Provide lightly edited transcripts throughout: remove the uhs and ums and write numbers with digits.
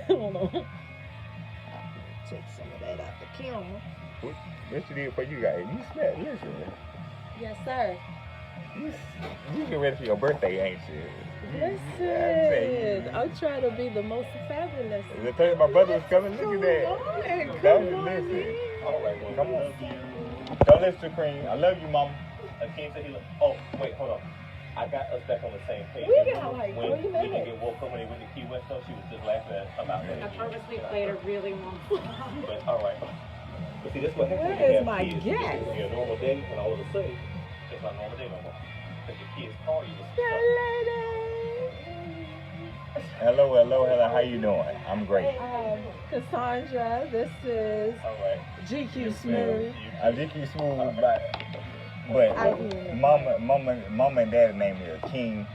Hold on. Take some of that out the camera. What you did for you guys? You smell, listen. Yes, sir. You get ready for your birthday, ain't you? Listen, I'm trying to be the most fabulous. I told you my brother was coming. Look at that. Come Don't on, listen. All right, Come on. Don't listen to Cream. I love you, Mama. Akeem said he looked. Oh, wait, hold on. I got us back on the same page. We got like when 3 minutes. We didn't get woke up when they went to Key West, though. She was just laughing about that. I purposely played a really long song. But all right. But see, that's what happens. Where when you is have my kids. guest? It's your normal day, and all of a sudden, it's not normal day no more. Because your kids call you with stuff. Hello. How you doing? I'm great. Cassandra, this is All right. GQ Smooth. I think you smooth, but mama and daddy name is King,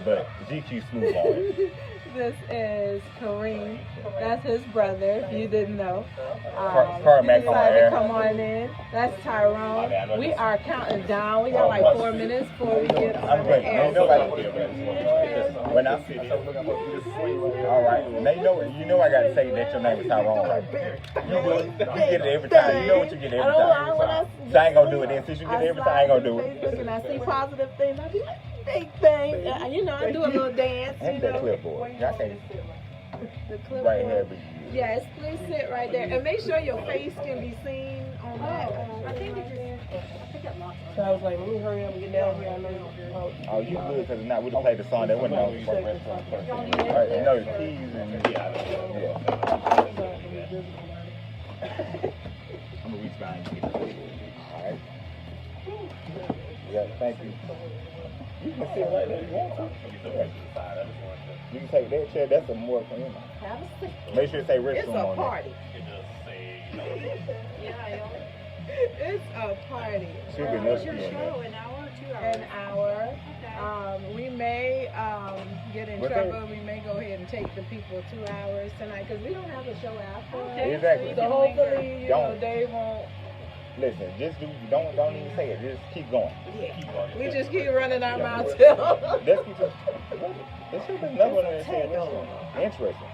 but GQ smooth on it. This is Kareem. That's his brother, if you didn't know. Carmack He on decided air. to come on in. That's Tyrone. We are counting down. We got like 4 minutes before we get on I'm the great. air. When I all right, now you know I gotta say that your name is Tyrone, right? You get it every time. You know what you get every time. So I ain't gonna do it then. Since you get it every time, I ain't gonna do it. Facebook and I see positive things. I be like, big thing. You know, I do a little dance. You Hand that know. clipboard. Y'all can't The clipboard. right here, but Yes, please sit right there. And make sure your face can be seen on that. I think it got lost. So I was like, let me hurry up and get down here. I know. oh, you good because if not, we'd have played the song that went on. All right, you know the keys and yeah. I'm gonna reach behind you. All right. Yeah, thank you. You can sit right there if you want to. You can take that chair. That's a more for him. Have a seat. Make sure it say restroom It's on a there. party. It does say, It's a party. Should be What's enough your in show? there. An hour or 2 hours? An hour. Okay. We may get in What trouble. We may go ahead and take the people 2 hours tonight because we don't have a show after. Okay. Exactly. So hopefully, you know, Don't. they won't. Listen, just don't even say it. Just keep going. Yeah. We just keep running our mouth till. Let's keep it. There should be another one that said restroom. Interesting.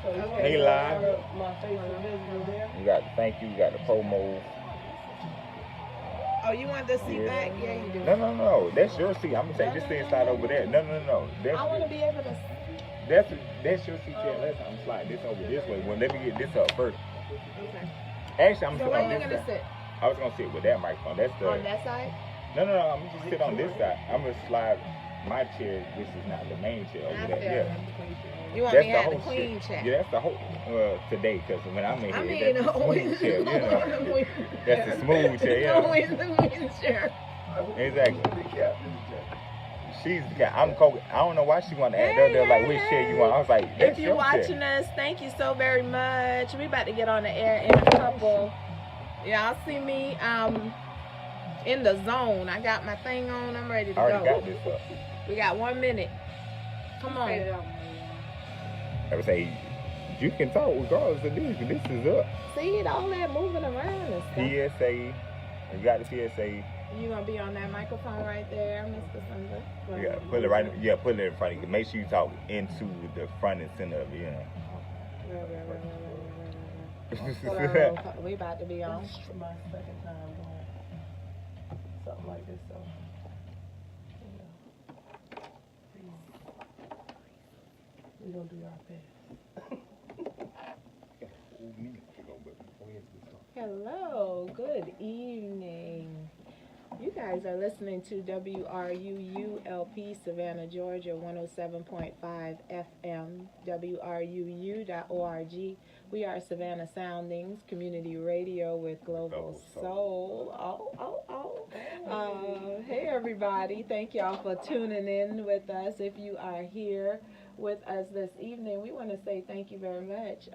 Okay. Hey, live. My face is visible there. You got the thank you. You got the promo. Oh, you want the seat back? Yeah, you do. No. That's your seat. I'm gonna take this thing slide over there. No. I want to be able to. That's your seat. Yeah, I'm slide this over this way. Well, let me get this up first. Okay. Actually, I'm So gonna where sit you on gonna this sit? side. I was gonna sit with that microphone. That's the. On that side? No. I'm gonna just sit on this side. I'm gonna slide my chair. This is not the main chair over there. Yeah. You want That's me the to have the whole queen shit. chair? Yeah, that's the whole today. Cause when I'm in here, I mean, that's the smooth chair. You know. That's the smooth chair. Yeah. Always the queen chair. Exactly. She's the cat. I'm Kobe. I don't know why she want to act. They're like, which chair you want? I was like, that's If you're your watching chair. us, thank you so very much. We about to get on the air in a couple. Y'all see me in the zone. I got my thing on. I'm ready to I already go. got this up. We got 1 minute. Come on. I would say, you can talk regardless of this. This is up. See it, all that moving around and stuff. PSA. You got the PSA. You gonna be on that microphone right there, Mr. Sunday? Yeah, put it right. Yeah, put it in front of you. Make sure you talk into the front and center of it. You know. So, we about to be on. This is my second time doing something like this, so. We're gonna do our best. Hello, good evening. You guys are listening to WRUULP Savannah, Georgia, 107.5 FM, WRUU.org. We are Savannah Soundings, community radio with Global Soul. Hey everybody, thank y'all for tuning in with us. If you are here with us this evening, we want to say thank you very much.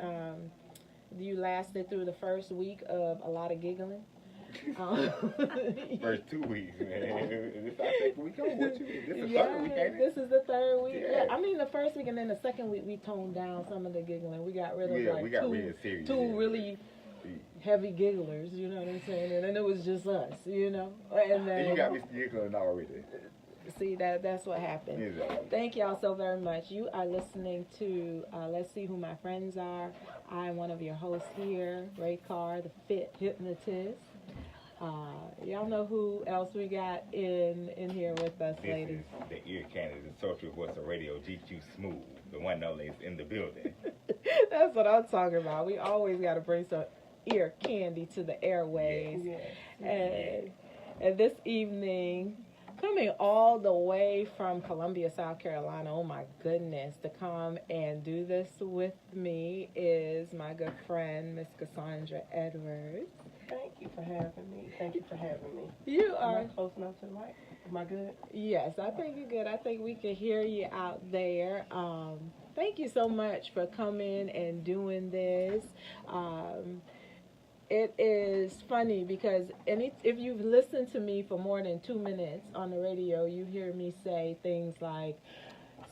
You lasted through the first week of a lot of giggling. First 2 weeks, man. This is our second week on with you. This is the third week, ain't it? This is the third week. Yeah. I mean the first week, and then the second week we toned down some of the giggling. We got rid of We got really serious. two really heavy gigglers, you know what I'm saying? And then it was just us, you know. And then You got me giggling already. See, that's what happened. Exactly. Thank y'all so very much. You are listening to Let's See Who My Friends Are. I'm one of your hosts here, Ray Carr, the Fit Hypnotist. Y'all know who else we got in here with us, This ladies? is the ear candy, the social voice of radio, GQ Smooth, the one that is in the building. That's what I'm talking about. We always got to bring some ear candy to the airways. And this evening, coming all the way from Columbia, South Carolina, oh my goodness, to come and do this with me is my good friend, Miss Cassandra Edwards. Thank you for having me. Thank you for having me. You Am are I close enough to the mic? Am I good? Yes, I think you're good. I think we can hear you out there. Thank you so much for coming and doing this. It is funny because if you've listened to me for more than 2 minutes on the radio, you hear me say things like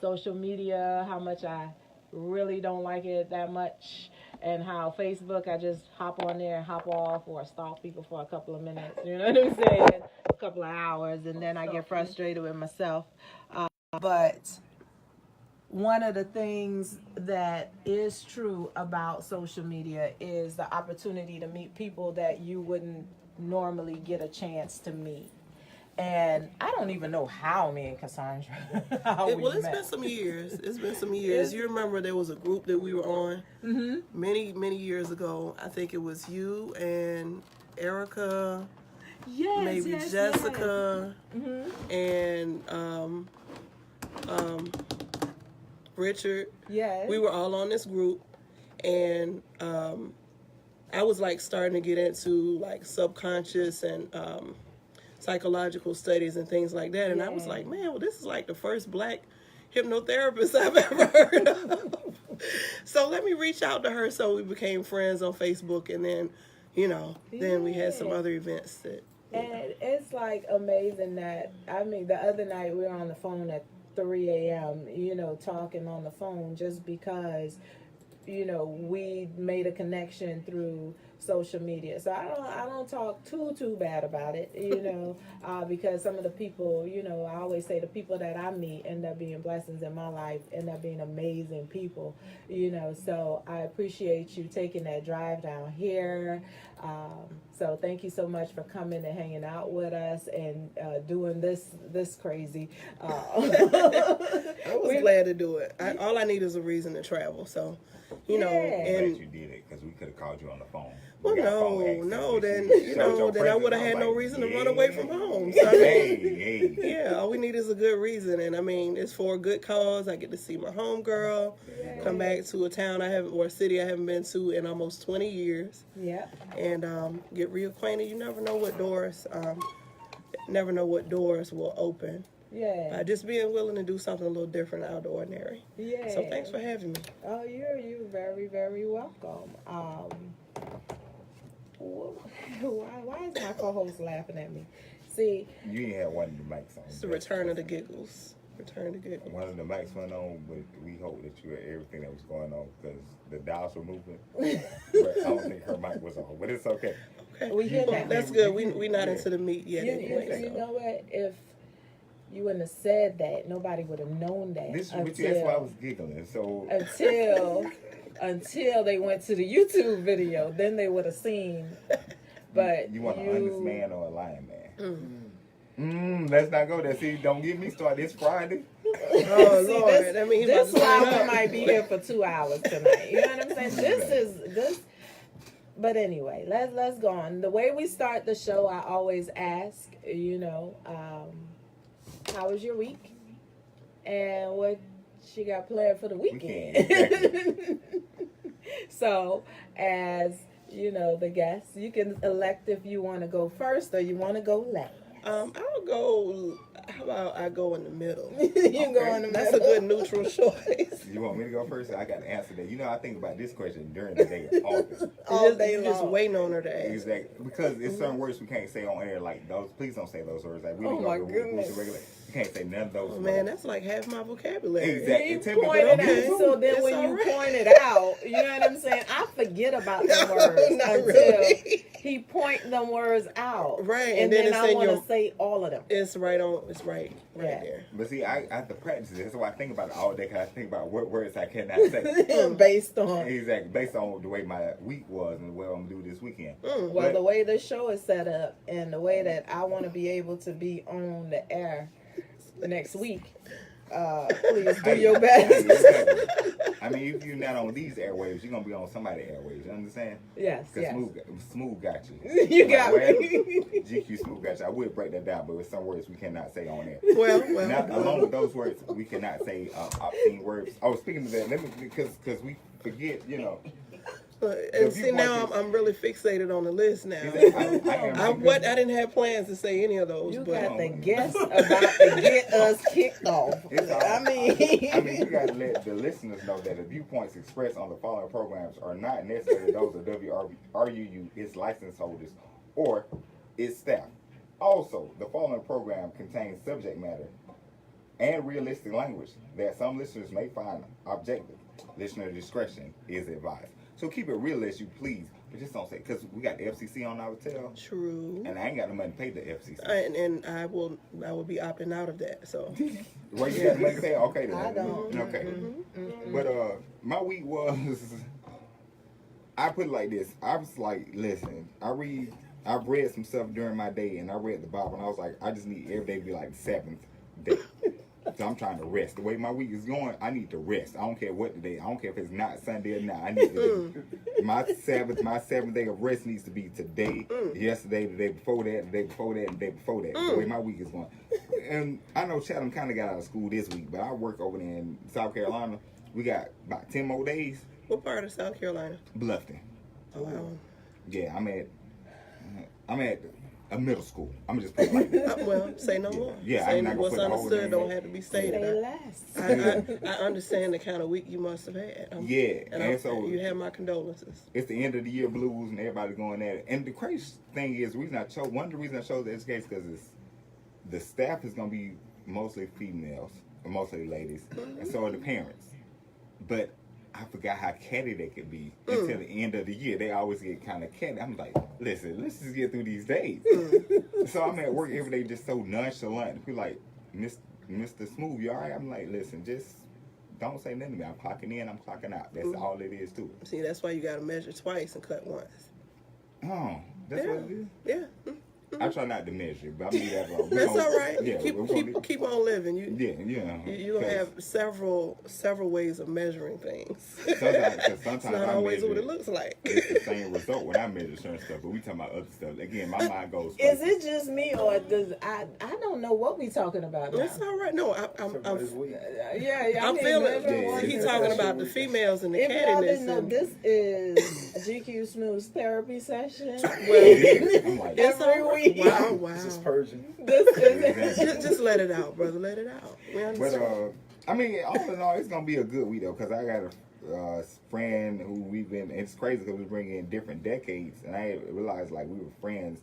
social media, how much I really don't like it that much, and how Facebook, I just hop on there and hop off or stalk people for a couple of minutes, you know what I'm saying? A couple of hours, and then I get frustrated with myself. But one of the things that is true about social media is the opportunity to meet people that you wouldn't normally get a chance to meet. And I don't even know how me and Cassandra It's been some years. It's been some years. You remember there was a group that we were on many, many years ago. I think it was you and Erica, maybe Jessica, and Richard. Yes. We were all on this group, and I was like starting to get into like subconscious and psychological studies and things like that. And I was like, man, well, this is like the first black hypnotherapist I've ever heard of. So let me reach out to her. So we became friends on Facebook, and then, then we had some other events that. And it's like amazing that, the other night we were on the phone at 3 a.m., talking on the phone just because, we made a connection through social media. So I don't talk too bad about it, because some of the people, I always say the people that I meet end up being blessings in my life, end up being amazing people, so I appreciate you taking that drive down here. So thank you so much for coming and hanging out with us and doing this crazy. I was glad to do it. All I need is a reason to travel. So, I'm and glad you did it because we could have called you on the phone. well, no, then then I would have had no reason to run away from home. So, yeah, all we need is a good reason, and it's for a good cause. I get to see my homegirl, come back to a town or a city I haven't been to in almost 20 years. Yeah. And get reacquainted. You never know what doors will open. Yeah. Just being willing to do something a little different out of the ordinary. Yeah. So thanks for having me. Oh, you're very, very welcome. Why is my co-host laughing at me? See, You ain't had one of the mics on. It's the return of the giggles. Return of the giggles. One of the mics went on, but we hope that you had everything that was going on because the dials were moving. But I don't think her mic was on, but it's okay. Okay. We get that. That's good. We not into the meat yet anyway. You know what? If you wouldn't have said that, nobody would have known that. That's why I was giggling. So until they went to the YouTube video, then they would have seen. But you want an honest man or a lying man? Let's not go there. See, don't get me started. It's Friday. Oh Lord! This why we might be here for 2 hours tonight. You know what I'm saying? This. But anyway, let's go on. The way we start the show, I always ask, how was your week? And what she got planned for the weekend? So, as the guest, you can elect if you want to go first or you want to go last. I'll go. How about I go in the middle? You can go in the middle. That's a good neutral choice. You want me to go first? I got to answer that. I think about this question during the day often. All day long. Just waiting on her to ask. Exactly. Because it's certain words we can't say on air like those. Please don't say those words. Like, we Oh my go goodness. regular. You can't say none of those. Oh, man, that's like half my vocabulary. Exactly. He Tell me pointed what out, I'm so then It's when all you right. point it out, you know what I'm saying? I forget about the words Not until really. he point them words out. Right, And and then then it's I in want your- to say all of them. It's right on. It's right Yeah. there. But see, I have to practice it. That's why I think about it all day. Cause I think about what words I cannot say. Based on Exactly, based on the way my week was and the way I'm gonna do this weekend. well, But- the way the show is set up and the way that I want to be able to be on the air next week. Please do your best. I mean, if you're not on these airwaves, you're gonna be on somebody's airwaves. You understand? Yes, Because yes. Smooth got you. You got Well, me. GQ Smooth got you. I would break that down, but with some words we cannot say on there. Well, Now, along with those words, we cannot say obscene words. Oh, speaking of that, let me because we forget, you know. and see now I'm really fixated on the list now. I I didn't have plans to say any of those, You but got the guests about to get us kicked off. It's all- I mean, you gotta let the listeners know that the viewpoints expressed on the following programs are not necessarily those of WRUU, its license holders, or its staff. Also, the following program contains subject matter and realistic language that some listeners may find objective. Listener discretion is advised. So keep it real as you please, but just don't say, because we got the FCC on our tail, true. and I ain't got the money to pay the FCC. And I will be opting out of that. So Well, you got the money to pay? Okay, then. I don't. Okay. But my week was, I put it like this. I was like, listen, I've read some stuff during my day, and I read the Bible, and I was like, I just need every day to be like the seventh day. So I'm trying to rest. The way my week is going, I need to rest. I don't care what the day. I don't care if it's not Sunday or not. I need to my seventh day of rest needs to be today, yesterday, the day before that, the day before that, the day before that. The way my week is going. And I know Chatham kind of got out of school this week, but I work over there in South Carolina. We got about 10 more days. what part of South Carolina? Bluffton. Oh, wow. Yeah, I'm at a middle school. I'm just put it like that. Well, say no more. Yeah, say I'm not gonna what's put the whole understood name don't in. have to be say stated. less. I understand the kind of week you must have had. Yeah, and so you have my condolences. it's the end of the year blues and everybody going at it. And the crazy thing is, one of the reasons I chose the education because the staff is going to be mostly females, or mostly ladies, and so are the parents. But I forgot how catty they could be until the end of the year. They always get kind of catty. I'm like, listen, let's just get through these days. So I'm at work every day just so nonchalant. People like, Mr. Smooth, you all right? I'm like, listen, just don't say nothing to me. I'm clocking in, I'm clocking out. That's all it is to it. See, that's why you got to measure twice and cut once. Oh, that's what it is? Yeah. I try not to measure, but I'm leave that alone. That's all right. Yeah, Keep on living. You're gonna have several ways of measuring things. Sometimes It's not always what it looks like. It's the same result when I measure certain stuff, but we talking about other stuff. Again, my mind goes. Is it just me or does I don't know what we talking about now. That's all right. No, I'm Yeah, I I'm mean, feeling. Yeah, He's it's talking a about the females and the if y'all cattiness. didn't know, And, this is GQ Smooth's therapy session. I'm like, it's every all right. week. Wow. Just purging. This is Just let it out, brother. Let it out. We but understand. I mean, all in all, it's gonna be a good week though, because I got a friend who we've been. It's crazy because we bring in different decades, and I realized like we were friends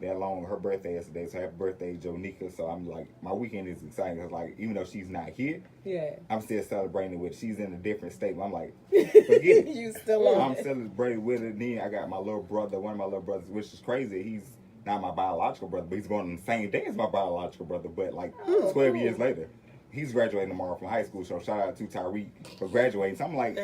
that long. Her birthday yesterday, so happy birthday, Jonika. So I'm like, my weekend is exciting because like even though she's not here, yeah. I'm still celebrating with. She's in a different state. But I'm like, forget it. You still on I'm it. celebrating with it. Then I got my little brother, one of my little brothers, which is crazy. He's not my biological brother, but he's born on the same day as my biological brother. But like 12 years later, he's graduating tomorrow from high school. So shout out to Tyreek for graduating. So I'm like,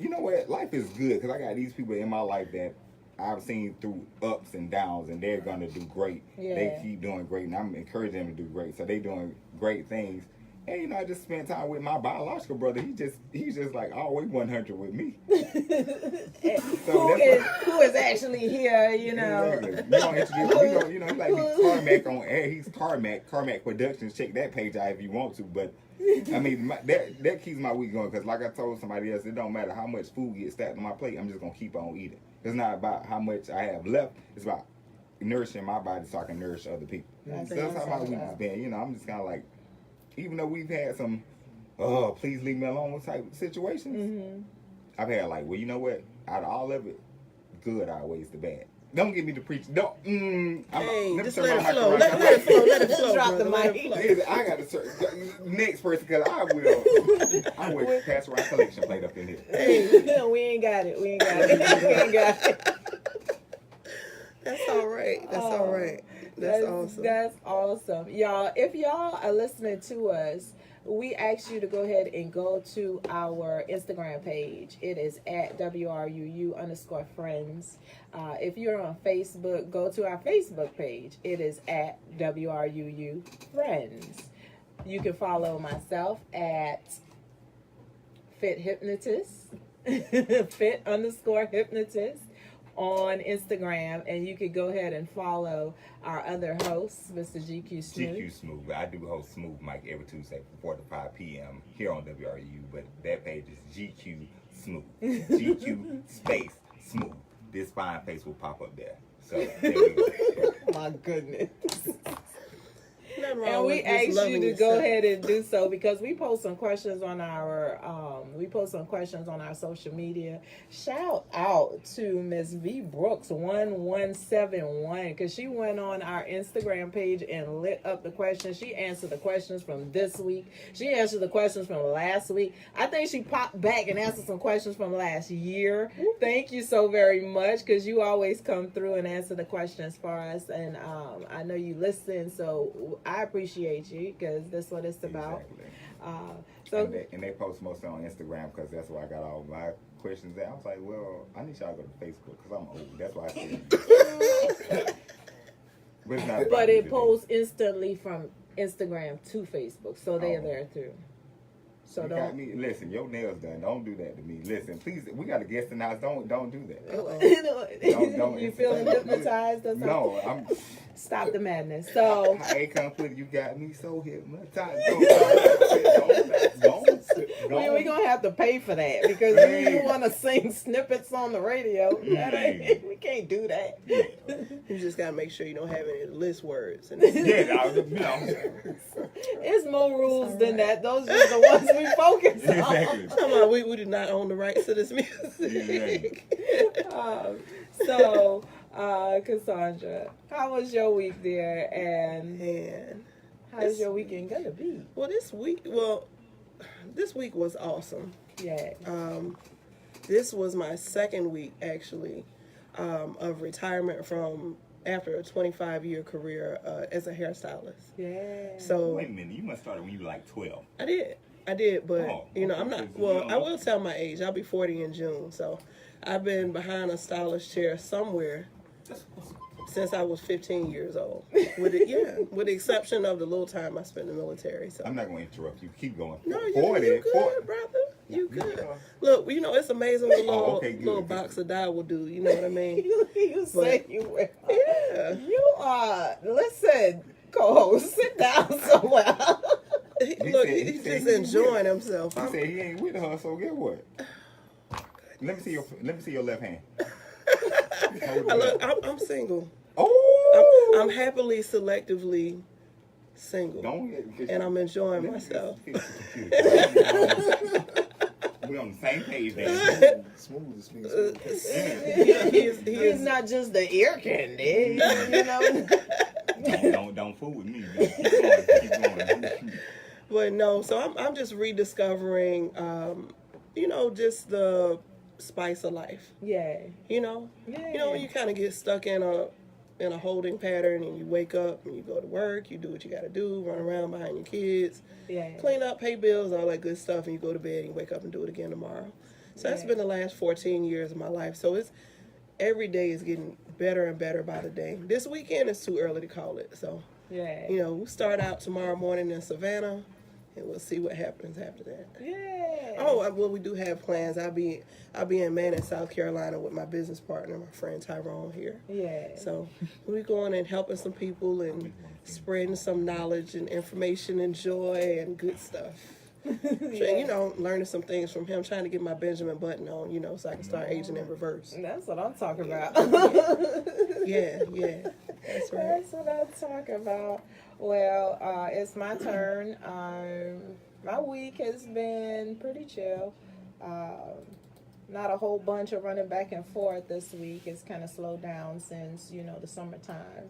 you know what? Life is good because I got these people in my life that I've seen through ups and downs, and they're gonna do great. Yeah. They keep doing great, and I'm encouraging them to do great. So they doing great things. And you know, I just spent time with my biological brother. He's just like always 100 with me. Who is actually here? You know. Exactly. You know, he like be Carmack on air. He's Carmack Productions. Check that page out if you want to. But I mean, that keeps my week going because, like I told somebody else, it don't matter how much food gets stacked on my plate. I'm just gonna keep on eating. It's not about how much I have left. It's about nourishing my body so I can nourish other people. So that's how my week has been. You know, I'm just kind of like, even though we've had some, please leave me alone type situations, I've had like, well, you know what? Out of all of it, good outweighs the bad. Don't get me to preach. Don't. Hey, me just turn let my it flow. mic Let around. it flow. Let it flow. Drop the brother. Let mic. it flow. Listen, I got to next person because I will pass around collection plate up in here. Hey, we ain't got it. We ain't got it. We ain't got it. that's all right. That's all right. That's awesome. That's awesome. Y'all, if y'all are listening to us, we ask you to go ahead and go to our Instagram page. It is at WRUU_friends. If you're on Facebook, go to our Facebook page. It is at WRUU friends. You can follow myself at Fit Hypnotist, Fit_hypnotist on Instagram, and you could go ahead and follow our other hosts, Mr. GQ Smooth. GQ Smooth. I do host Smooth Mike every Tuesday from 4 to 5 p.m. here on WRU, but that page is GQ Smooth. GQ space Smooth. This fine face will pop up there. So there we go. My goodness. Nothing wrong And we with just ask loving you to yourself. go ahead and do so because we post some questions on our social media. Shout out to Miss V Brooks 1171 because she went on our Instagram page and lit up the questions. She answered the questions from this week. She answered the questions from last week. I think she popped back and answered some questions from last year. Thank you so very much because you always come through and answer the questions for us, and I know you listen, so I appreciate you because that's what it's about. Exactly. And they post mostly on Instagram because that's where I got all my questions at. I was like, well, I need y'all to go to Facebook because I'm old. That's why I said. But it's not about But me it today. posts instantly from Instagram to Facebook, so they're Oh. there too. So You got me. Listen, your nails done. Don't do that to me. Listen, please. We got a guest in the house. Don't do that. Don't you feeling hypnotized or something? No, I'm. Stop the madness. So I ain't come put. You got me so hypnotized. we're gonna have to pay for that because you want to sing snippets on the radio. We can't do that. You just gotta make sure you don't have any list words. And It's more rules than that. Those are the ones we focus on. Exactly. Come on, we do not own the rights to this music. Cassandra, how was your week, dear? And And how's your weekend gonna be? well, this week was awesome. Yeah. This was my second week actually of retirement from after a 25-year career as a hairstylist. Yeah. So Wait a minute. You must start when you were like 12. I did, but Oh, I'm okay. not. Well, I will tell my age. I'll be 40 in June. So I've been behind a stylist chair somewhere since I was 15 years old. With the exception of the little time I spent in the military. So I'm not going to interrupt you. Keep going. no, you 40. good, 40. brother. You good. Look, it's amazing what a little, okay, good. little box of dye will do. You know what I mean? you say you will. Yeah. You are. Listen, co-host, sit down somewhere. Look, said- he's said just he enjoying himself. He said he ain't with her, so get what? Let me see your left hand. I'm single. Oh, I'm happily, selectively single. And I'm enjoying myself. We're on the same page there. Smooth as me. He is not just the ear candy, you know. Don't fool with me. Keep going. But no, so I'm just rediscovering, just the spice of life. Yeah. When you kind of get stuck in a holding pattern and you wake up and you go to work, you do what you got to do, run around behind your kids, clean up, pay bills, all that good stuff, and you go to bed and you wake up and do it again tomorrow. So that's been the last 14 years of my life. So every day is getting better and better by the day. This weekend is too early to call it. So, we'll start out tomorrow morning in Savannah, and we'll see what happens after that. Yeah. Oh, well, we do have plans. I'll be in Manning, South Carolina with my business partner, my friend Tyrone here. Yeah. So we're going and helping some people and spreading some knowledge and information and joy and good stuff. Learning some things from him, trying to get my Benjamin Button on, so I can start aging in reverse. That's what I'm talking about. Yeah. That's right. That's what I'm talking about. Well, it's my turn. My week has been pretty chill. not a whole bunch of running back and forth this week. It's kind of slowed down since, the summertime.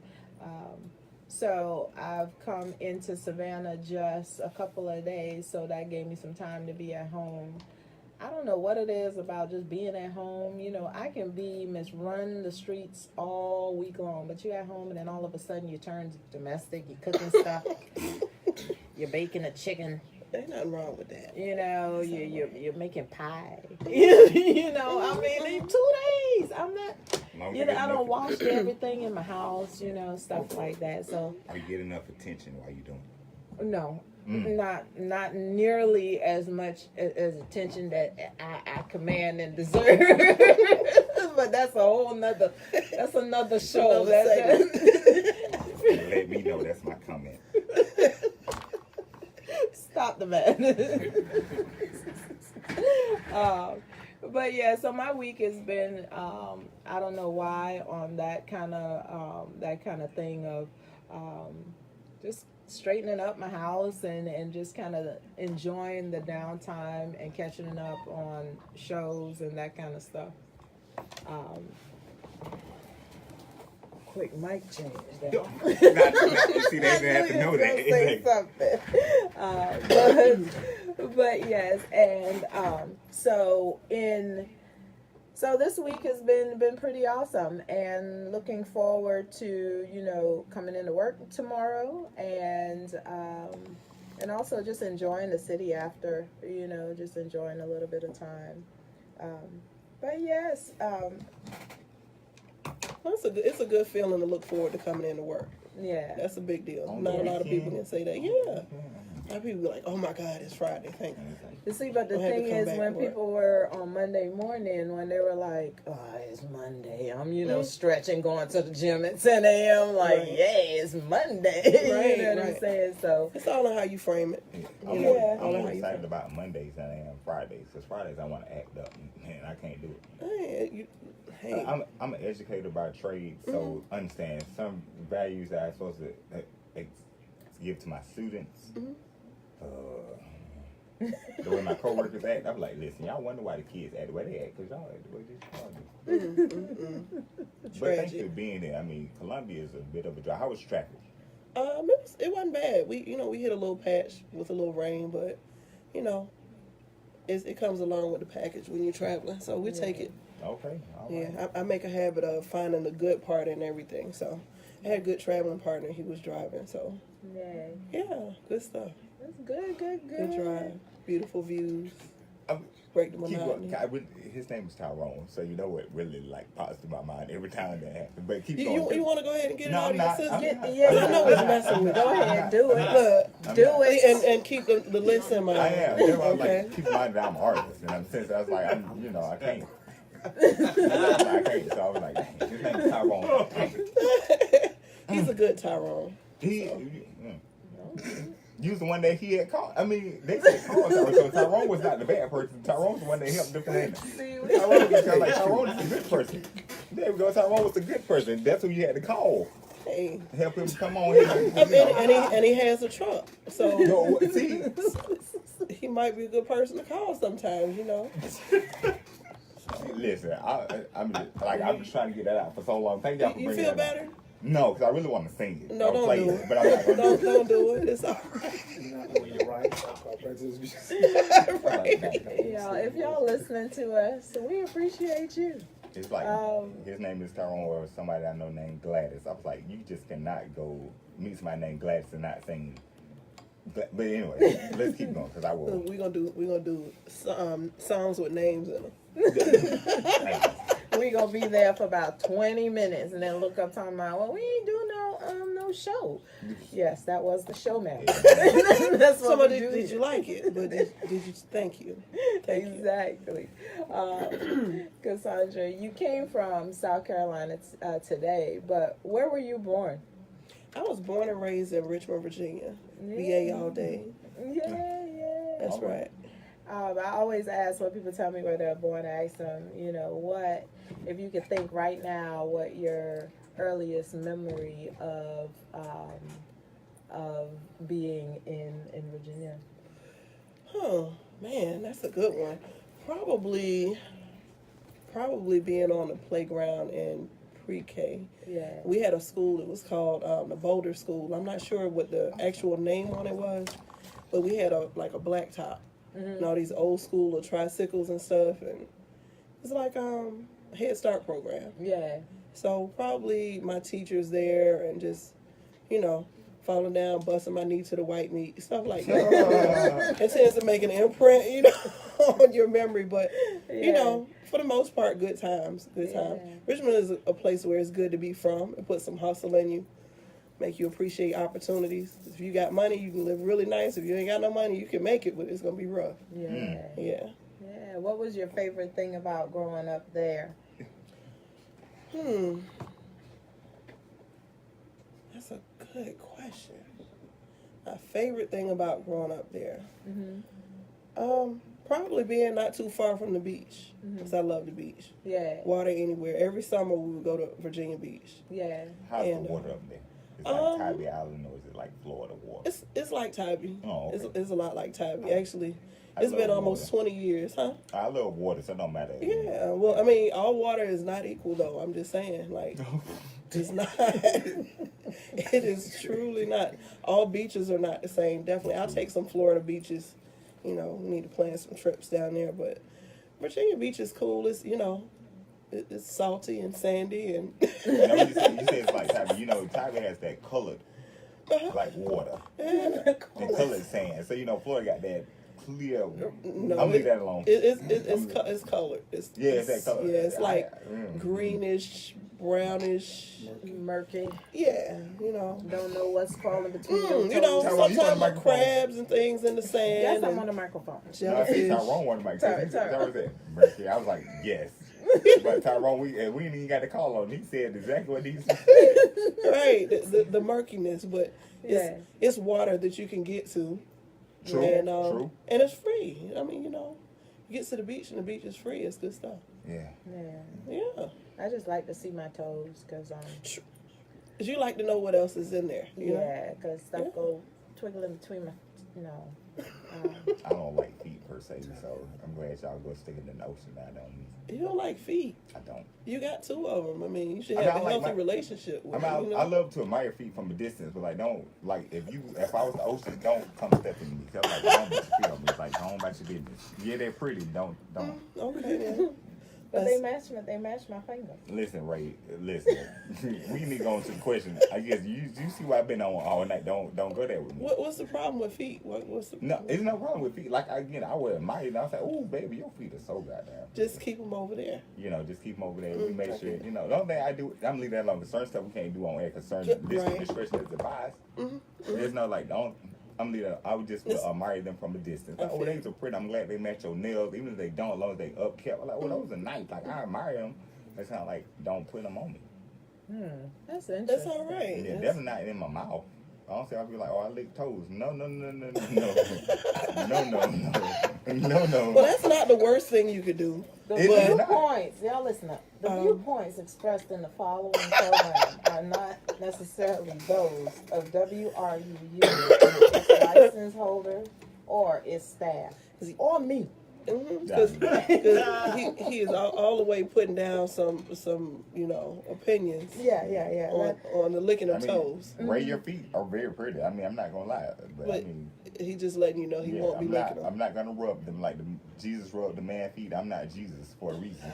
So I've come into Savannah just a couple of days, so that gave me some time to be at home. I don't know what it is about just being at home. I can be Miss Run the streets all week long, but you're at home and then all of a sudden you turn domestic, you're cooking stuff, you're baking a chicken. There's nothing wrong with that. You're making pie. I mean, in 2 days, I'm not, I don't wash everything in my house, stuff like that. So Are you getting enough attention while you doing it? no. Not nearly as much as attention that I command and deserve. But that's another show. Let me know. That's my comment. Stop the man. But yeah, so my week has been I don't know why on that kind of thing of just straightening up my house and just kind of enjoying the downtime and catching up on shows and that kind of stuff. Quick mic change there. See, they didn't have to know that. Say something. But yes, and so this week has been pretty awesome, and looking forward to coming into work tomorrow, and also just enjoying the city after, just enjoying a little bit of time. But yes, it's a good feeling to look forward to coming into work. yeah. That's a big deal. On Not the a lot of people weekend. can say that. Yeah. A lot of people be like, oh my God, it's Friday. Thank you. You see, but the Don't have to thing come is, back when to work. people were on Monday morning, when they were like, "Oh, it's Monday," I'm stretching, going to the gym at 10 a.m. Like, Right. yeah, it's Monday. Right, You know what I'm right. saying? So, It's all on how you frame it. I'm Yeah. more excited about Mondays than I am Fridays. Because Fridays I want to act up, and I can't do it. Hey, I'm an educator by trade, so understand some values that I'm supposed to give to my students. The way my coworkers act, I'm like, listen, y'all wonder why the kids act the way they act, because y'all act the way y'all do. But thanks for being there. I mean, Columbia is a bit of a drive. How was traffic? it wasn't bad. We hit a little patch with a little rain, but it comes along with the package when you're traveling, so we take it. Okay. All right. Yeah, I make a habit of finding the good part in everything. So I had a good traveling partner. He was driving, so yeah, good stuff. that's good. Good drive, beautiful views. Um, Break the Keep monotony. going. His name is Tyrone, so you know what really pops through my mind every time that happens. But keep You going. want to go ahead and get it No, out I'm of your not. system? I'm Yeah, not. I know it's messing with you. Go ahead, do it. Look, Do it. and keep the list in mind. I am. That's why I'm Okay. like, keep in mind that I'm an artist, and since I was like, I can't. I can't. So I was like, dang, his name is Tyrone. He's a good Tyrone. You was the one that he had called. I mean, they said call Tyrone, so Tyrone was not the bad person. Tyrone's the one that helped defend him. Tyrone is the good person. There we go. Tyrone was the good person. That's who you had to call. Hey, Help him come on here. and he has a truck, so No, see, he might be a good person to call sometimes. listen, I'm just trying to get that out for so long. Thank y'all for You bringing feel that better? up. No, because I really want to sing it. No, I'll don't play do it, it. but I'm not going to do it. Don't do it. It's all right. When you're right, Y'all, if y'all listening to us, we appreciate you. It's like his name is Tyrone, or somebody I know named Gladys. I was like, you just cannot go meet somebody named Gladys and not sing. But anyway, let's keep going because I will. We're gonna do songs with names in them. We gonna be there for about 20 minutes and then look up talking about, well, we ain't do no show. Yes, that was the show man. That's what Somebody, we do did here. you like it? But did you? Thank you. Thank you. Exactly. Cassandra, you came from South Carolina today, but where were you born? I was born and raised in Richmond, Virginia. Yeah. VA all day. Yeah. That's right. I always ask when people tell me where they're born, I ask them, what, if you could think right now, what your earliest memory of being in Virginia? Oh man, that's a good one. Probably Probably being on the playground in pre-K. Yeah. We had a school, it was called the Boulder School. I'm not sure what the actual name on it was, but we had a blacktop. And all these old school or tricycles and stuff, and it's like a Head Start program. Yeah. So probably my teachers there and just, falling down, busting my knee to the white meat, stuff like that. It tends to make an imprint, on your memory. But, for the most part, good times, Richmond is a place where it's good to be from. It puts some hustle in you, make you appreciate opportunities. If you got money, you can live really nice. If you ain't got no money, you can make it, but it's going to be rough. Yeah. Yeah. Yeah. What was your favorite thing about growing up there? That's a good question. My favorite thing about growing up there? Probably being not too far from the beach, because I love the beach. Yeah. Water anywhere. Every summer we would go to Virginia Beach. Yeah. How's the water up there? It's like Tybee Island, or is it like Florida water? It's like Tybee. Oh, okay. It's a lot like Tybee. Actually, I it's been love almost water. 20 years, huh? I love water, so it don't matter. Yeah. Well, I mean, all water is not equal, though. I'm just saying, like, it's not. It is truly not. All beaches are not the same. Definitely, I'll take some Florida beaches. We need to plan some trips down there, but Virginia Beach is cool. It's it's salty and sandy and. You say it's like Tybee. Tybee has that colored, like water, and colored sand. So Florida got that clear. No, I'll leave that alone. It's colored. It's that color. Yeah, it's like greenish, brownish, Murky. Yeah, Don't know what's falling between your toes. sometimes with crabs and things in the sand. Yes, I'm and on the microphone. No, I jellyfish. see Tyrone wanted my Tyrone. Tyrone said, Mercury. I was like, yes. But Tyrone, we didn't even got the call on. He said exactly what he said. Right, the murkiness, but it's water that you can get to. True, and, true. And it's free. I mean, you get to the beach and the beach is free. It's good stuff. Yeah. Yeah. I just like to see my toes, because You like to know what else is in there. You know? because stuff go twiggling between my, I don't like feet per se, so I'm glad y'all go stick it in the ocean. I don't. You don't like feet. I don't. You got 2 of them. I mean, you should have a healthy relationship with them. I love to admire feet from a distance, but don't if I was the ocean, don't come stepping me. I'm like, don't put your feet on me. Like, don't about your business. Yeah, they're pretty. Don't. Okay then. But they match my fingers. Listen, Ray. Listen. We need to go into the question. I guess you see why I've been on all night. Don't go there with me. What's the problem with feet? What's the No, there's no problem with feet. Like I would admire it. I was like, oh, baby, your feet are so goddamn. Just keep them over there. Just keep them over there. We make sure. The only thing I do, I'm leaving that alone. Certain stuff we can't do on air. Concern discretion is advised. There's no don't. I'm leaving. I would just admire them from a distance. Like, they so pretty. I'm glad they match your nails, even if they don't. As long as they upkept. Like, those are nice. Like I admire them. It's not like don't put them on me. That's interesting. That's all right. Yeah, definitely not in my mouth. I don't say I'll be like, I lick toes. No. No. Well, that's not the worst thing you could do. The viewpoints, y'all listen up. The viewpoints expressed in the following program are not necessarily those of WRUU, its license holder, or its staff, or me. Because he is all the way putting down some opinions. Yeah. On the licking of toes. Ray, your feet are very pretty. I mean, I'm not gonna lie, but he just letting you know he won't be licking them. I'm not gonna rub them like Jesus rubbed the man's feet. I'm not Jesus for a reason.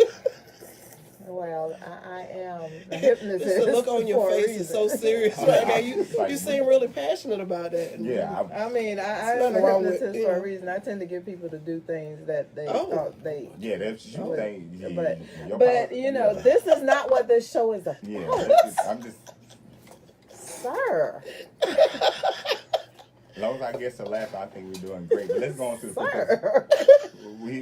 Well, I am a hypnotist. The look on your face is so serious right now. You seem really passionate about that. Yeah. I mean, I'm a hypnotist for a reason. I tend to get people to do things that they thought they... Yeah, that's your thing. But this is not what this show is about. Yeah, I'm just... Sir. As long as I get to laugh, I think we're doing great. But let's go on to Sir. we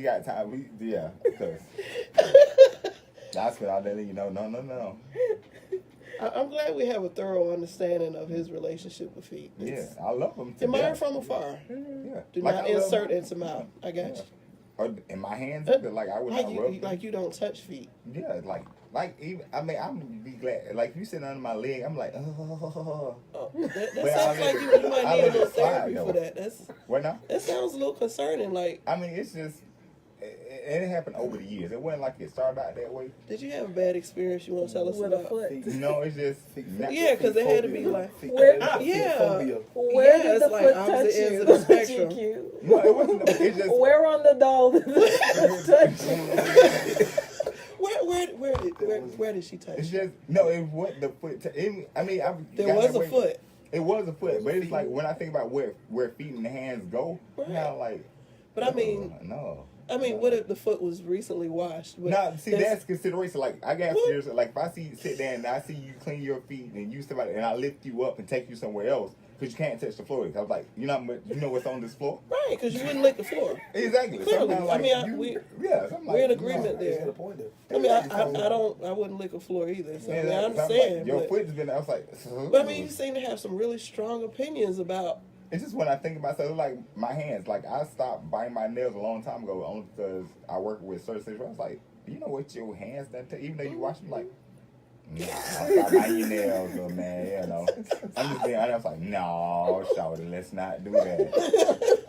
got time. Because that's what I'll let you know. No. I'm glad we have a thorough understanding of his relationship with feet. I love him. Admire from afar. Yeah. Do not insert into mouth. I got you. Or in my hands, like I would not rub them. Like you don't touch feet. Yeah, like even I'm be glad. Like you sitting under my leg, I'm like, oh. That sounds like you might need a little therapy for that. What now? That sounds a little concerning. Like I mean, it's just And it happened over the years. It wasn't like it started out that way. Did you have a bad experience you want to tell us With a about? foot. No, it's just Yeah, because it had to be like, Where yeah, Where did it's the like foot opposite touch ends you? of the spectrum. GQ. no, it wasn't. It's just Where on the doll did the foot touch you? Where did she touch it's you? just no. It wasn't the foot. I mean, There was a foot. It was a foot, but it's like when I think about where feet and hands go, Right. kind of like. But I mean, no. what if the foot was recently washed? But No, see that's consideration. Like I got What? fears. Like if I see you sit there and I see you clean your feet and you somebody and I lift you up and take you somewhere else because you can't touch the floor. I was like, you know what's on this floor? right, because you wouldn't lick the floor. Exactly. Clearly. Sometimes, I mean, we're in agreement there. I mean, I wouldn't lick a floor either. So I mean, I understand. Your But, foot's been. I was like, but I mean, you seem to have some really strong opinions about. it's just when I think about stuff like my hands. Like I stopped biting my nails a long time ago only because I work with certain situations. I was like, you know what your hands done take? Even though you wash them, like, nah, stop biting your nails, man. You know, I'm just being honest. I was like, no, shawty, let's not do that.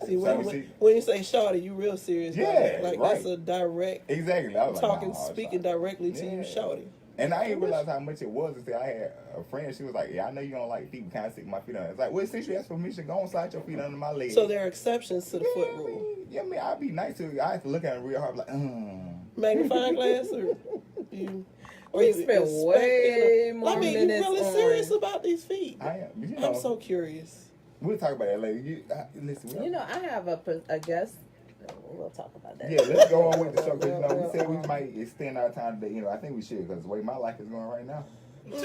See, when you say shawty, you real serious. Yeah, about it. Like right. that's a direct Exactly. I was talking, like, nah, speaking shawty. directly to you, Yeah. shawty. And I didn't realize how much it was until I had a friend. She was like, yeah, I know you don't like feet. Kind of stick my feet on. It's like, well, since you asked for permission, go and slide your feet under my legs. So there are exceptions to the foot rule. Yeah, I mean, I'd be nice to you. I have to look at it real hard, like, Magnifying glass, or you? Or We you spent expect, way you know, more I mean, you minutes really on- serious about these feet? I am. You know, I'm so curious. we'll talk about that later. Listen, You know, I have a guest. We'll talk about that. yeah, let's go on with the show. Because, you know, we said we might extend our time today. You know, I think we should because the way my life is going right now. I'm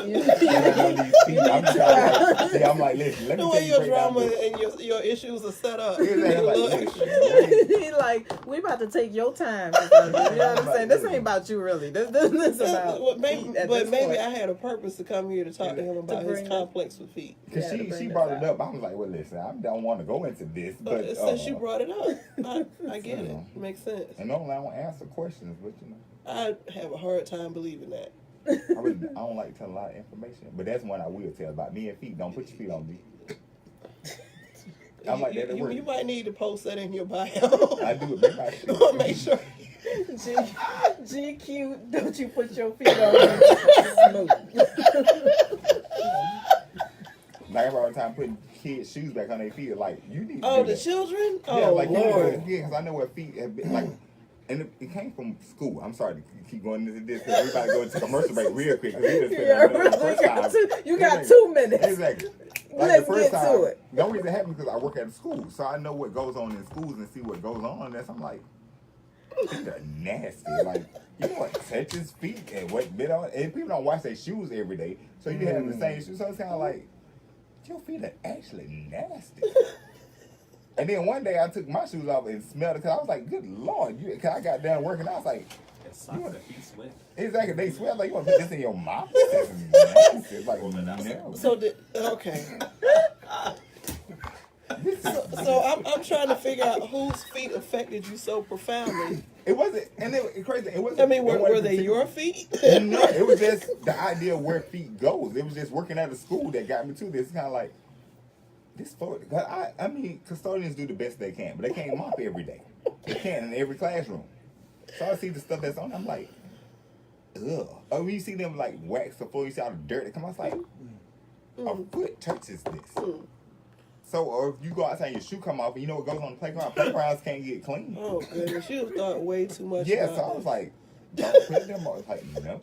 like, listen, let me The tell way you your break down drama this. and your issues are set up. Exactly, A little like, extra. He like, we about to take your time. You know what I'm saying? This ain't about you, really. This is about Well, maybe, feet at but this maybe point. I had a purpose to come here to talk to him about his bring complex with feet. Because Yeah, to she bring brought this it up. I was like, well, listen, I don't want to go into this. But But since you brought it up, I get it. Makes sense. And normally I don't answer questions, but you know. I have a hard time believing that. I don't like telling a lot of information, but that's one I will tell about me and feet. Don't put your feet on me. I'm like that at work. You might need to post that in your bio. I do it. Maybe I should. Make sure. GQ, don't you put your feet on me. Like I'm all the time putting kids' shoes back on their feet. Like you need. To Oh, do the that. children? Yeah, Oh, like Lord. yeah, because I know where feet have been like. And it came from school. I'm sorry to keep going into this because we about to go into commercial break real quick. Cause we just Yeah, you got 2 minutes. Exactly. Let's get to it. The only reason it happened because I work at a school, so I know what goes on in schools and see what goes on. And I'm like, feet are nasty. Like you know what touches feet and what bit on. And people don't wash their shoes every day, so you have the same shoes. So it's kind of like your feet are actually nasty. And then one day I took my shoes off and smelled it because I was like, good Lord. Because I got done working. I was like, exactly. They smell like you want to put this in your mouth? That's nasty. It's like, no. So, okay. So I'm trying to figure out whose feet affected you so profoundly. It wasn't, and it crazy. It wasn't. I mean, it were wasn't they particular- your feet? No, it was just the idea of where feet goes. It was just working at a school that got me to this. Kind of like, this photo. I mean, custodians do the best they can, but they can't mop every day. They can't in every classroom. So I see the stuff that's on. I'm like, ugh. Oh, when you see them like wax the floor, you see all the dirt that come out. It's like, a foot touches this. So, or if you go outside and your shoe come off, and you know what goes on the playground. Playgrounds can't get clean. Oh goodness, you thought way too much. Yeah, about so I this. was like, don't put them on. I was like, no.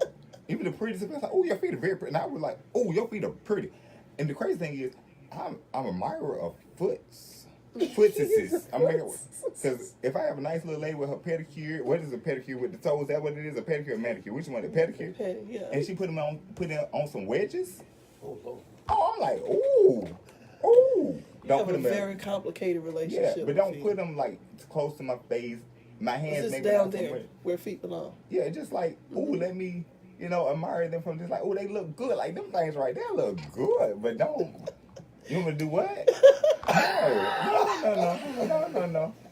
Even the prettiest people, I was like, oh, your feet are very pretty. And I was like, oh, your feet are pretty. And the crazy thing is, I'm an admirer of foots. Footses. I mean, because if I have a nice little lady with her pedicure, what is a pedicure with the toes? Is that what it is? A pedicure or manicure? Which one? A pedicure? Yeah. And she put it on some wedges. Oh, I'm like, ooh. Ooh. You have a very complicated relationship. Yeah, but with don't feet. put them like close to my face. My hands It's just maybe down not there somewhere. where feet belong. Yeah, just like, ooh, let me, admire them from just like, ooh, they look good. Like, them things right there look good, but don't. You want me to do what?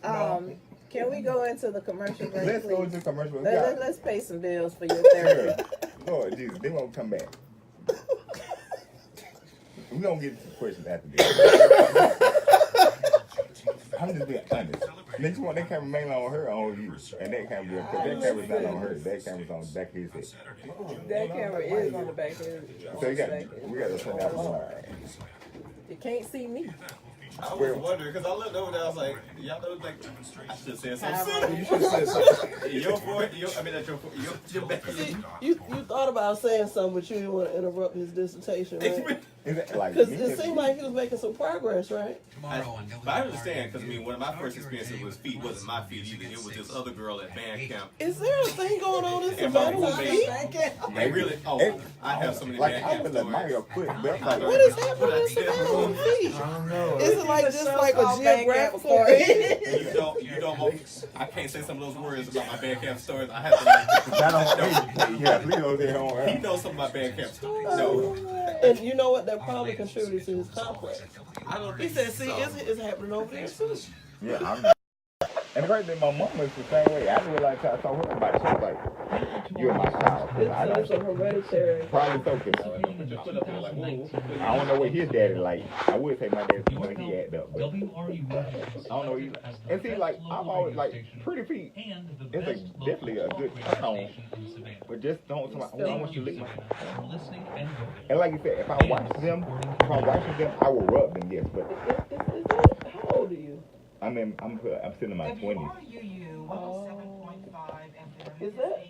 No. Can we go into the commercial break, Let's go please? into commercial. Let's pay some bills for your therapy. Lord Jesus, they won't come back. We're going to get to the questions after this. I'm just being honest. Next one, that camera mainly on her, on you. And that camera, because that camera's not on her. That camera's on the back of his head. That camera is on the back of his So we got to turn that one on. You can't see me. I was wondering because I looked over there. I was like, y'all know, like, I should have said something. You should have said something. Your back. You thought about saying something, but you didn't want to interrupt his dissertation, right? Like, Because it seemed like he was making some progress, right? But I understand because I mean, one of my first experiences with feet wasn't my feet either. It was this other girl at band camp. Is there a thing going on in And my Savannah with roommate, feet? they really. Oh, I have so many like, band I camp would let stories. Mario quit, but I'm like, What is happening in Savannah with feet? I don't know. Is it like just like a geographical thing? And you don't. I can't say some of those words about my band camp stories. I have to. Like, I don't yeah, please don't say home. he knows some of my band camp stories. No, And you know what? That probably contributed to his complex. I don't He think said, see, so. it's happening over there too. Yeah, I'm. And the great thing, my mom was the same way. I realized I told her about it. She was like, "You're my child." It's a hereditary. Probably so. 'Cause Just put up there like, whoa. I don't know what his daddy like. I would say my dad, you know, he act up, but I don't know either. And see, like, I'm always like, pretty feet. It's definitely a good tone, but just don't. I want you to lick my. And like you said, if I'm watching them, I will rub them. Yes, but How old are you? I'm still in my 20s. Is that?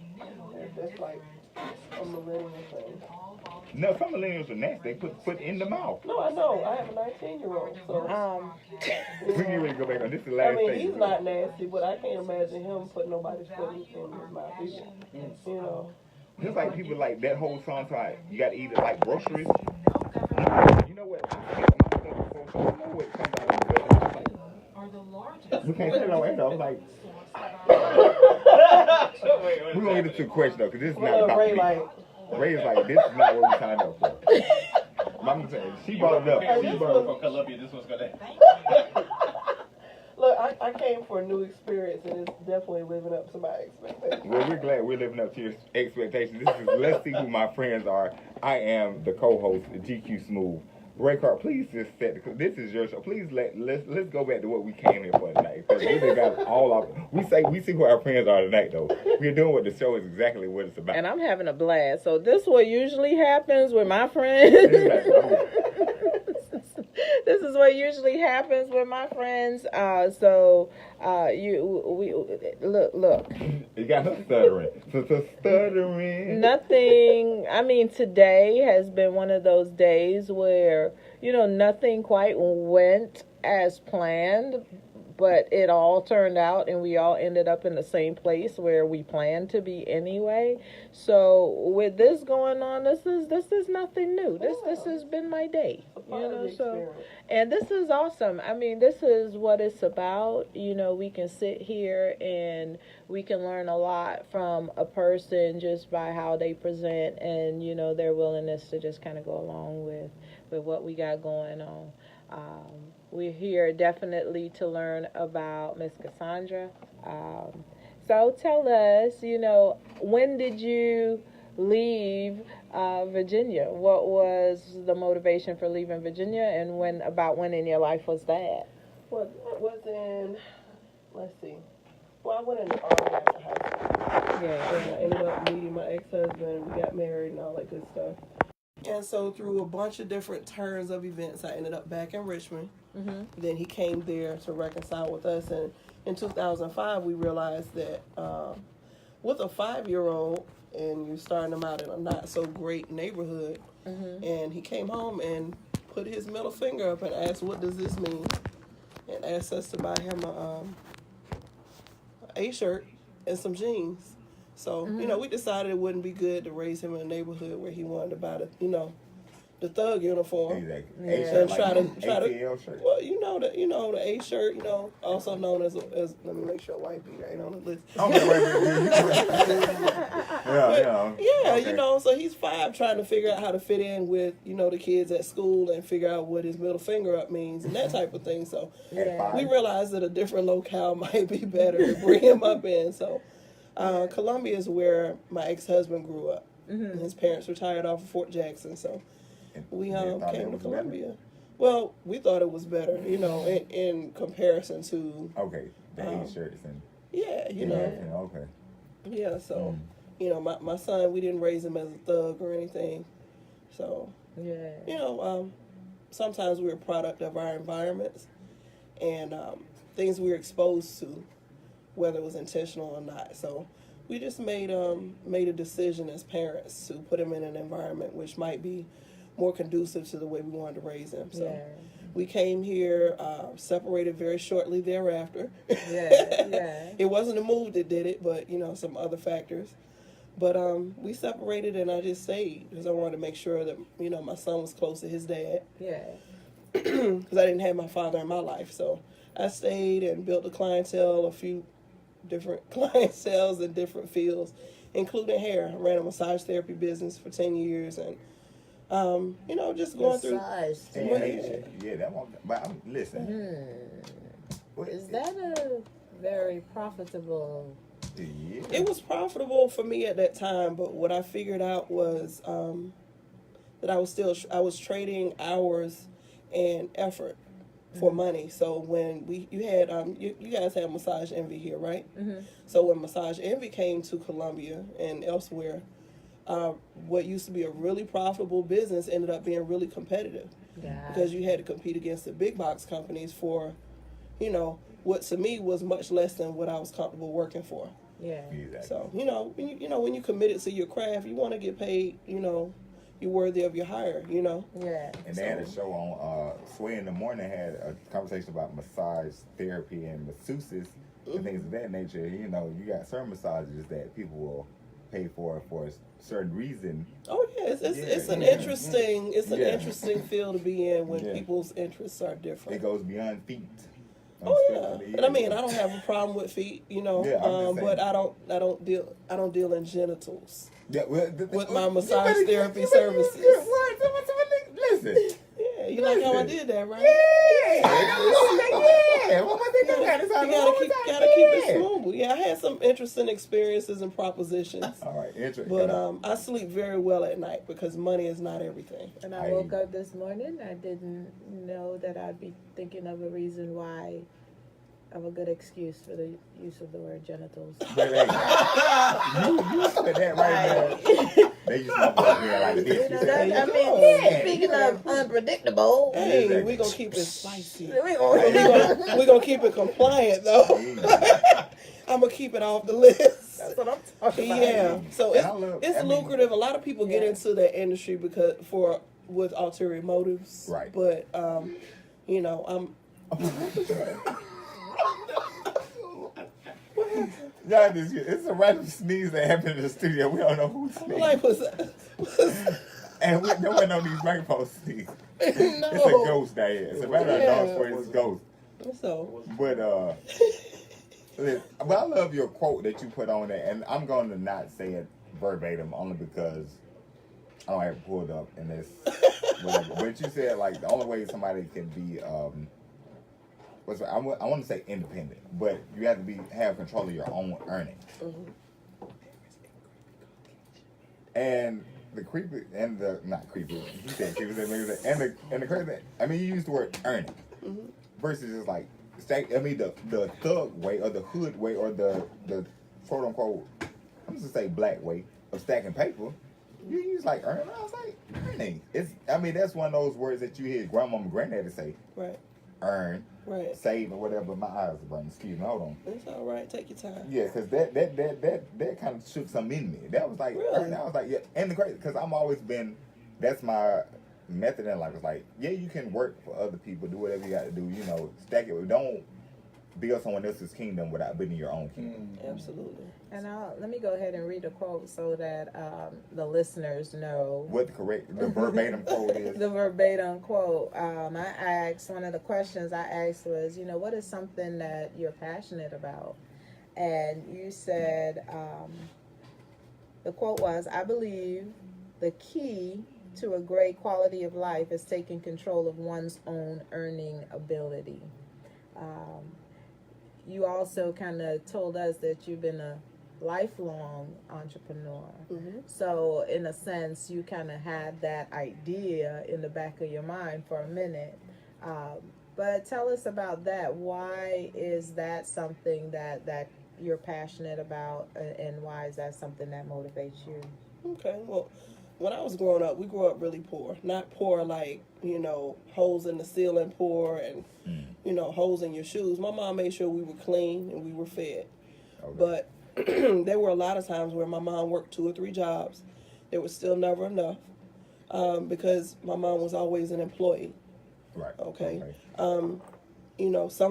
That's like a millennial thing. No, some millennials are nasty. They put in the mouth. No, I know. I have a 19-year-old. So, We can really go back on this. Is the I last mean, thing. he's not nasty, but I can't imagine him putting nobody's foot in his mouth either. You know. Just like people like that whole song, like you gotta eat it like groceries. You know what? You know what comes out of the we can't say it on air though. Like, we're gonna get into a question though, because this is not about Ray me. like, Ray's like, this is not what we signed up for. I'm saying, she brought it up. She brought it up. From Columbia, this one's gonna. look, I came for a new experience, and it's definitely living up to my expectations. Well, we're glad we're living up to your expectations. This is Let's See Who My Friends Are. I am the co-host, GQ Smooth. Ray Carr, please just set the. This is your show. Please let's go back to what we came here for tonight. Because we done got all of. We see who our friends are tonight though. We're doing what the show is exactly what it's about. And I'm having a blast. So this is what usually happens with my friends. This is what usually happens with my friends. Look. You got her stuttering. So stuttering. Nothing. I mean, today has been one of those days where, nothing quite went as planned, but it all turned out and we all ended up in the same place where we planned to be anyway. So with this going on, this is nothing new. This has been my day. And this is awesome. I mean, this is what it's about. We can sit here and we can learn a lot from a person just by how they present and, their willingness to just kind of go along with what we got going on. We're here definitely to learn about Miss Cassandra. So tell us, when did you leave Virginia? What was the motivation for leaving Virginia, and when in your life was that? Well, it was in, let's see. Well, I went in the army after high school. Yeah. And I ended up meeting my ex-husband. We got married and all that good stuff. And so through a bunch of different turns of events, I ended up back in Richmond. Mm-hmm. Then he came there to reconcile with us. And in 2005, we realized that with a 5-year-old, and you're starting them out in a not so great neighborhood, and he came home and put his middle finger up and asked, "What does this mean?" And asked us to buy him a shirt and some jeans. So, we decided it wouldn't be good to raise him in a neighborhood where he wanted to buy the thug uniform. Exactly. And try to ATL shirt. well, the A shirt, also known as let me make sure white beater ain't on the list. Yeah. So he's 5 trying to figure out how to fit in with, the kids at school and figure out what his middle finger up means and that type of thing. So we realized that a different locale might be better to bring him up in. So Columbia is where my ex-husband grew up. And his parents retired off of Fort Jackson, so we came to Columbia. Well, we thought it was better, in comparison to The shirts and yeah, you know. Okay. Yeah, so you know, my son, we didn't raise him as a thug or anything. So Yeah. you know, sometimes we're a product of our environments and things we were exposed to, whether it was intentional or not. So we just made a decision as parents to put him in an environment which might be more conducive to the way we wanted to raise him. So we came here, separated very shortly thereafter. Yeah. It wasn't a move that did it, but you know, some other factors. But we separated, and I just stayed because I wanted to make sure that, you know, my son was close to his dad. Yeah. Because I didn't have my father in my life. So I stayed and built a few different clienteles in different fields, including hair. I ran a massage therapy business for 10 years, and, you know, just going through. Yeah, that one. But listen. Is that a very profitable? Yeah. It was profitable for me at that time, but what I figured out was that I was trading hours and effort for money. So when you guys have Massage Envy here, right? Mm-hmm. So when Massage Envy came to Columbia and elsewhere, what used to be a really profitable business ended up being really competitive because you had to compete against the big box companies for, you know, what to me was much less than what I was comfortable working for. Yeah. Exactly. So when you committed to your craft, you want to get paid. You know, you're worthy of your hire. You know. Yeah. And they had a show on Sway in the Morning had a conversation about massage therapy and masseuses and things of that nature. You know, you got certain massages that people will pay for a certain reason. Oh yeah, it's an interesting field to be in when people's interests are different. It goes beyond feet. Oh yeah, and I mean I don't have a problem with feet, you know, but I don't deal in genitals. Yeah, well, with my massage therapy services. Listen. Yeah, you like how I did that, right? Yeah. Well, you gotta keep it smooth. Yeah, I had some interesting experiences and propositions. All right, interesting. But I sleep very well at night because money is not everything. And I woke up this morning, I didn't know that I'd be thinking of a reason why, of a good excuse for the use of the word genitals. But, hey, you said that right there. They just don't go here like this. Speaking of unpredictable, hey, we're going to keep it spicy. We're going to keep it compliant, though. I'm going to keep it off the list. That's what I'm talking about. Yeah, so it's lucrative. A lot of people get into that industry with ulterior motives. Right. But, you know, I'm... Yeah, it's a random sneeze that happened in the studio. We don't know who sneezed. Like, and no one on these microphones sneeze. No. It's a ghost that is. It's a matter of dog sport, it's a ghost. So. But I love your quote that you put on there, and I'm going to not say it verbatim only because I don't have it pulled up in this. But you said like the only way somebody can be I want to say independent, but you have to have control of your own earnings. Mm-hmm. And the creepy and the not creepy. He said creepy, and the crazy. I mean, you used the word earning versus just like the thug way or the hood way or the quote unquote. I'm just gonna say black way of stacking paper. You use like earning. I was like earning. That's one of those words that you hear grandmama and granddaddy say. Right. Earn. Right. Save or whatever. My eyes are burning. Excuse me. Hold on. It's all right. Take your time. Yeah, because that kind of shook something in me. That was like, really? I was like, yeah. And the crazy, because I'm always been, that's my method in life. It's like, yeah, you can work for other people, do whatever you got to do. You know, stack it. Don't build someone else's kingdom without building your own kingdom. Absolutely. And let me go ahead and read a quote so that the listeners know what the verbatim quote is. The verbatim quote. I asked, one of the questions I asked was, what is something that you're passionate about? And you said, the quote was, I believe the key to a great quality of life is taking control of one's own earning ability. You also kind of told us that you've been a lifelong entrepreneur. Mm-hmm. So in a sense, you kind of had that idea in the back of your mind for a minute. But tell us about that. Why is that something that you're passionate about, and why is that something that motivates you? Okay, well, when I was growing up, we grew up really poor. Not poor like, holes in the ceiling poor and, holes in your shoes. My mom made sure we were clean and we were fed. Okay. But there were a lot of times where my mom worked 2 or 3 jobs. There was still never enough because my mom was always an employee. Right. Okay. Some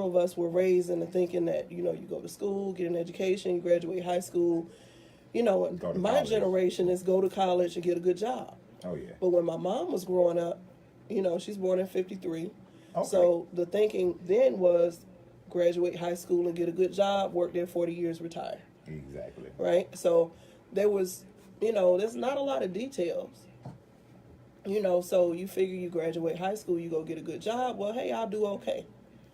of us were raised into thinking that, you go to school, get an education, you graduate high school. My college. generation is go to college and get a good job. Oh, yeah. But when my mom was growing up, she's born in 53. Okay. So the thinking then was graduate high school and get a good job, work there 40 years, retire. Exactly. Right? So there was, there's not a lot of details. So you figure you graduate high school, you go get a good job. Well, hey, I'll do okay.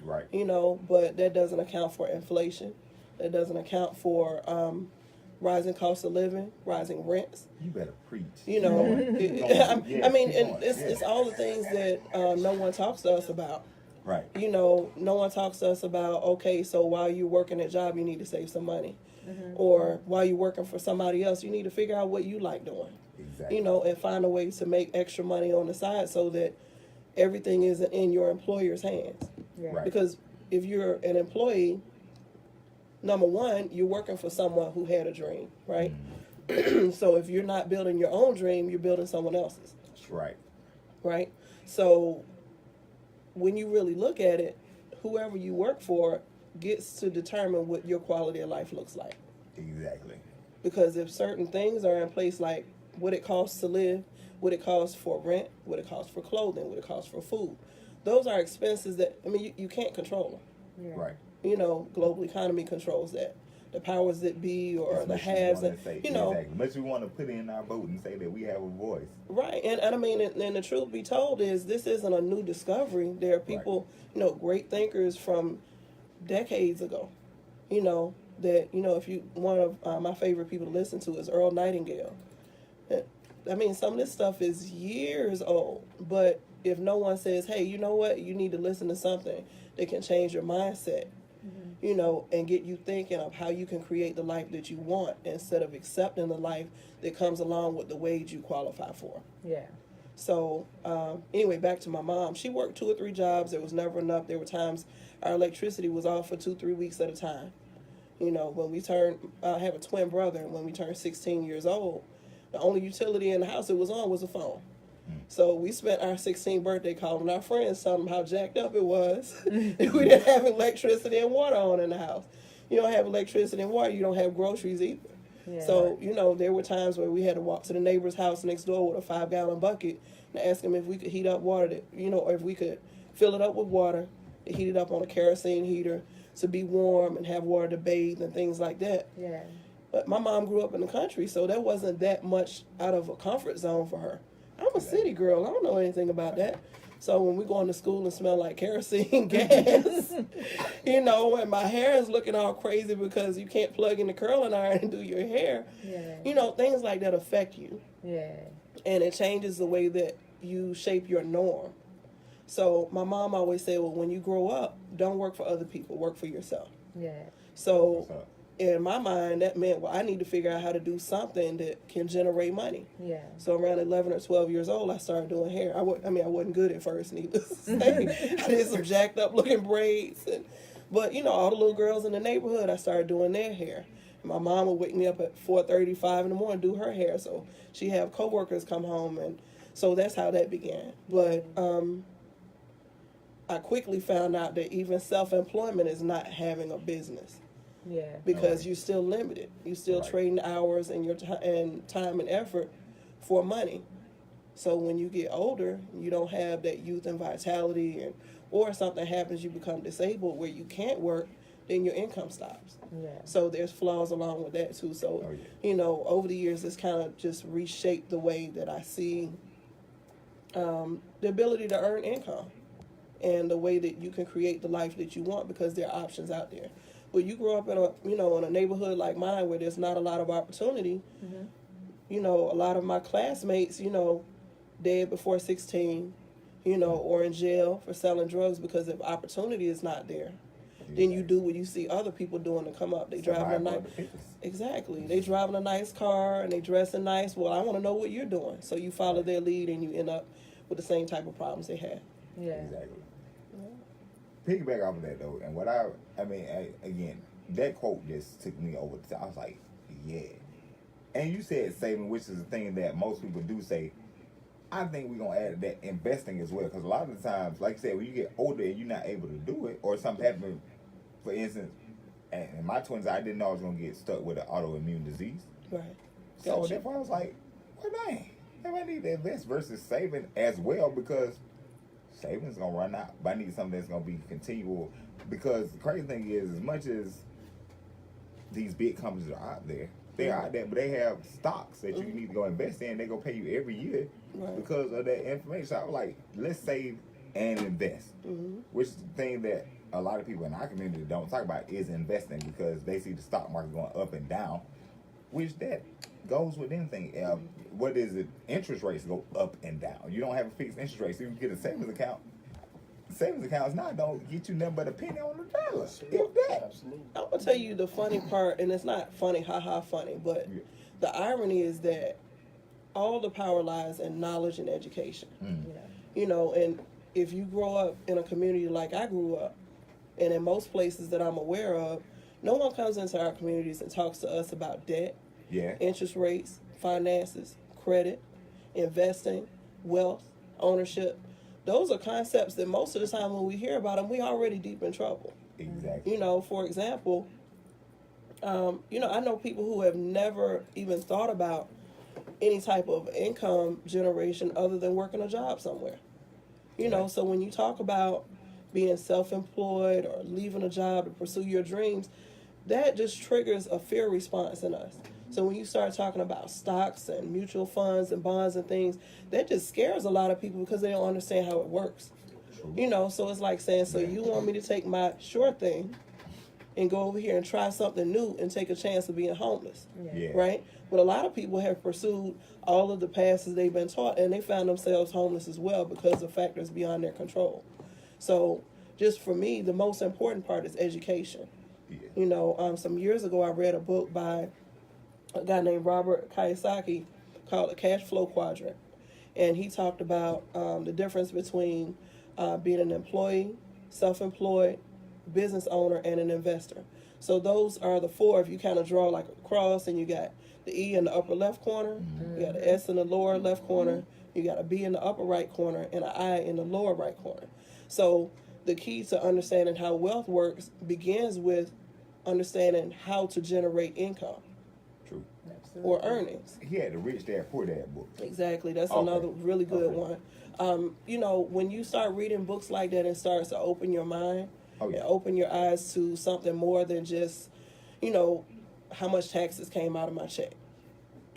Right. But that doesn't account for inflation. That doesn't account for rising cost of living, rising rents. You better preach. It's all the things that no one talks to us about. Right. No one talks to us about, okay, so while you're working a job, you need to save some money. Or while you're working for somebody else, you need to figure out what you like doing. Exactly. And find a way to make extra money on the side so that everything isn't in your employer's hands. Yeah. Right. Because if you're an employee, number one, you're working for someone who had a dream, right? So if you're not building your own dream, you're building someone else's. Right. Right? So when you really look at it, whoever you work for gets to determine what your quality of life looks like. Exactly. Because if certain things are in place, like what it costs to live, what it costs for rent, what it costs for clothing, what it costs for food, those are expenses that, you can't control them. Yeah. Right. Global economy controls that. The powers that be or As the much as haves, we and wanna say, you know, exactly. Much we want to put in our vote and say that we have a voice. right. And the truth be told is this isn't a new discovery. There are people, great thinkers from decades ago, that, if you, one of my favorite people to listen to is Earl Nightingale. Some of this stuff is years old, but if no one says, hey, you know what, you need to listen to something that can change your mindset, and get you thinking of how you can create the life that you want instead of accepting the life that comes along with the wage you qualify for. Yeah. So, anyway, back to my mom. She worked 2 or 3 jobs. There was never enough. There were times our electricity was off for 2-3 weeks at a time. When we turned, I have a twin brother, and when we turned 16 years old, the only utility in the house it was on was a phone. So we spent our 16th birthday calling our friends, telling them how jacked up it was. We didn't have electricity and water on in the house. You don't have electricity and water, you don't have groceries either. Yeah. So, there were times where we had to walk to the neighbor's house next door with a 5-gallon bucket and ask them if we could heat up water, or if we could fill it up with water, to heat it up on a kerosene heater to be warm and have water to bathe and things like that. Yeah. But my mom grew up in the country, so that wasn't that much out of a comfort zone for her. I'm a city girl. I don't know anything about that. So when we going to school and smell like kerosene gas, and my hair is looking all crazy because you can't plug in the curling iron and do your hair, things like that affect you. Yeah. And it changes the way that you shape your norm. So my mom always said, well, when you grow up, don't work for other people, work for yourself. Yeah. So in my mind, that meant, well, I need to figure out how to do something that can generate money. Yeah. So around 11 or 12 years old, I started doing hair. I wasn't good at first, needless to say. I did some jacked up looking braids. But, all the little girls in the neighborhood, I started doing their hair. And my mom would wake me up at 4:30, 5 in the morning, do her hair. So she'd have coworkers come home. And so that's how that began. But I quickly found out that even self-employment is not having a business. Yeah. Because you're still limited. You're still trading hours and your time and effort for money. So when you get older, you don't have that youth and vitality, or something happens, you become disabled where you can't work, then your income stops. Yeah. So there's flaws along with that too. So, over the years, it's kind of just reshaped the way that I see the ability to earn income and the way that you can create the life that you want, because there are options out there. Well, you grow up in a neighborhood like mine where there's not a lot of opportunity. A lot of my classmates, dead before 16, or in jail for selling drugs, because if opportunity is not there, then you do what you see other people doing to come up. They driving a nice, exactly. They driving a nice car and they dressing nice. Well, I want to know what you're doing, so you follow their lead and you end up with the same type of problems they had. Yeah. Exactly. Piggyback off of that though, and what again, that quote just took me over the top. I was like, yeah. And you said saving, which is the thing that most people do say. I think we're going to add that investing as well, because a lot of the times, like you said, when you get older and you're not able to do it, or something happens, for instance, and in my 20s, I didn't know I was going to get stuck with an autoimmune disease. Right. So therefore I was like, well, dang, I need to invest versus saving as well, because saving is going to run out. But I need something that's going to be continual, because the crazy thing is, as much as these big companies are out there, they're out there, but they have stocks that you need to go invest in. They're going to pay you every year because of that information. So I was like, let's save and invest, which is the thing that a lot of people in our community don't talk about, is investing, because they see the stock market going up and down, which that goes with anything. What is it? Interest rates go up and down. You don't have a fixed interest rate, so you can get a savings account. Savings accounts now don't get you nothing but a penny on the dollar. If that. I'm gonna tell you the funny part, and it's not funny, funny, but the irony is that all the power lies in knowledge and education. And if you grow up in a community like I grew up, and in most places that I'm aware of, no one comes into our communities and talks to us about debt, interest rates, finances, credit, investing, wealth, ownership. Those are concepts that most of the time when we hear about them, we already deep in trouble. Exactly. For example, I know people who have never even thought about any type of income generation other than working a job somewhere. So when you talk about being self-employed or leaving a job to pursue your dreams, that just triggers a fear response in us. So when you start talking about stocks and mutual funds and bonds and things, that just scares a lot of people because they don't understand how it works. So it's like saying, so you want me to take my sure thing and go over here and try something new and take a chance of being homeless, right? But a lot of people have pursued all of the paths they've been taught, and they found themselves homeless as well because of factors beyond their control. So just for me, the most important part is education. Some years ago, I read a book by a guy named Robert Kiyosaki called The Cash Flow Quadrant. And he talked about the difference between being an employee, self-employed, business owner, and an investor. So those are the four. If you kind of draw like a cross, and you got the E in the upper left corner, you got an S in the lower left corner, you got a B in the upper right corner, and an I in the lower right corner. So the key to understanding how wealth works begins with understanding how to generate income. Or earnings. He had the Rich Dad Poor Dad book. Exactly. That's another really good one. When you start reading books like that, it starts to open your mind and open your eyes to something more than just, how much taxes came out of my check.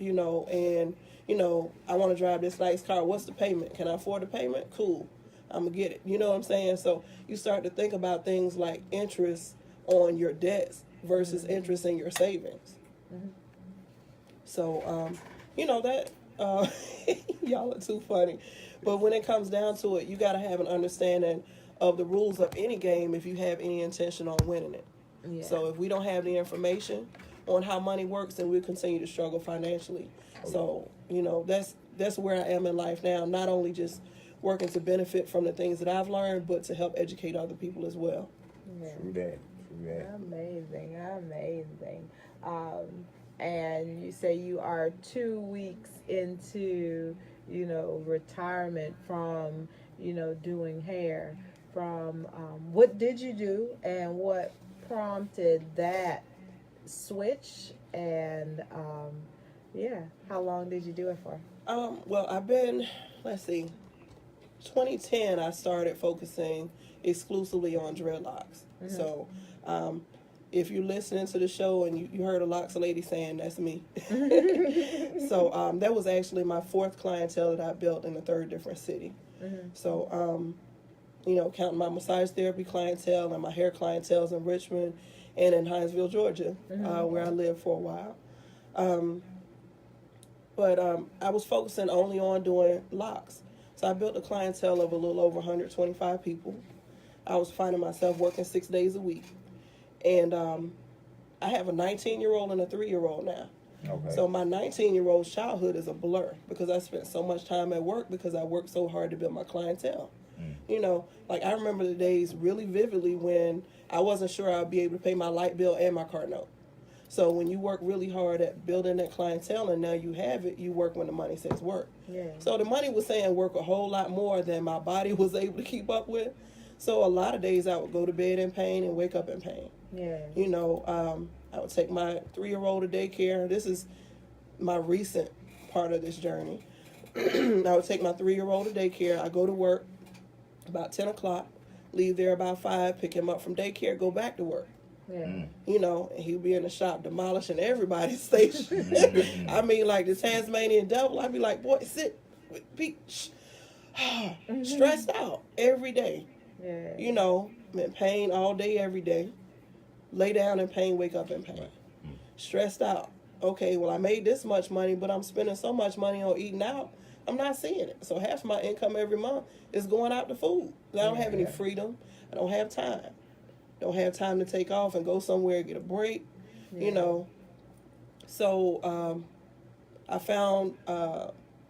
I want to drive this nice car. What's the payment? Can I afford the payment? Cool. I'm going to get it. You know what I'm saying? So you start to think about things like interest on your debts versus interest in your savings. So, y'all are too funny. But when it comes down to it, you got to have an understanding of the rules of any game if you have any intention on winning it. So if we don't have the information on how money works, then we'll continue to struggle financially. So, that's where I am in life now, not only just working to benefit from the things that I've learned, but to help educate other people as well. True that. Amazing. And you say you are 2 weeks into, retirement from, doing hair. What did you do and what prompted that switch? And, how long did you do it for? Well, I've been, 2010, I started focusing exclusively on dreadlocks. So, if you're listening to the show and you heard a locks lady saying, that's me. So that was actually my fourth clientele that I built in a third different city. So, counting my massage therapy clientele and my hair clientele in Richmond and in Hinesville, Georgia, where I lived for a while. But I was focusing only on doing locks. So I built a clientele of a little over 125 people. I was finding myself working 6 days a week. And I have a 19-year-old and a 3-year-old now. Okay. So my 19-year-old's childhood is a blur because I spent so much time at work because I worked so hard to build my clientele. You know, like I remember the days really vividly when I wasn't sure I'd be able to pay my light bill and my car note. So when you work really hard at building that clientele and now you have it, you work when the money says work. Yeah. So the money was saying work a whole lot more than my body was able to keep up with. So a lot of days I would go to bed in pain and wake up in pain. Yeah. You know, I would take my 3-year-old to daycare. This is my recent part of this journey. I would take my 3-year-old to daycare. I go to work about 10 o'clock, leave there about 5, pick him up from daycare, go back to work. Yeah. You know, and he'll be in the shop demolishing everybody's station. I mean, like the Tasmanian devil, I'd be like, boy, sit, be stressed out every day. Yeah. You know, I'm in pain all day, every day. Lay down in pain, wake up in pain. Stressed out. Okay, well, I made this much money, but I'm spending so much money on eating out, I'm not seeing it. So half my income every month is going out to food. I don't have any freedom. I don't have time. Don't have time to take off and go somewhere, get a break, you know. So I found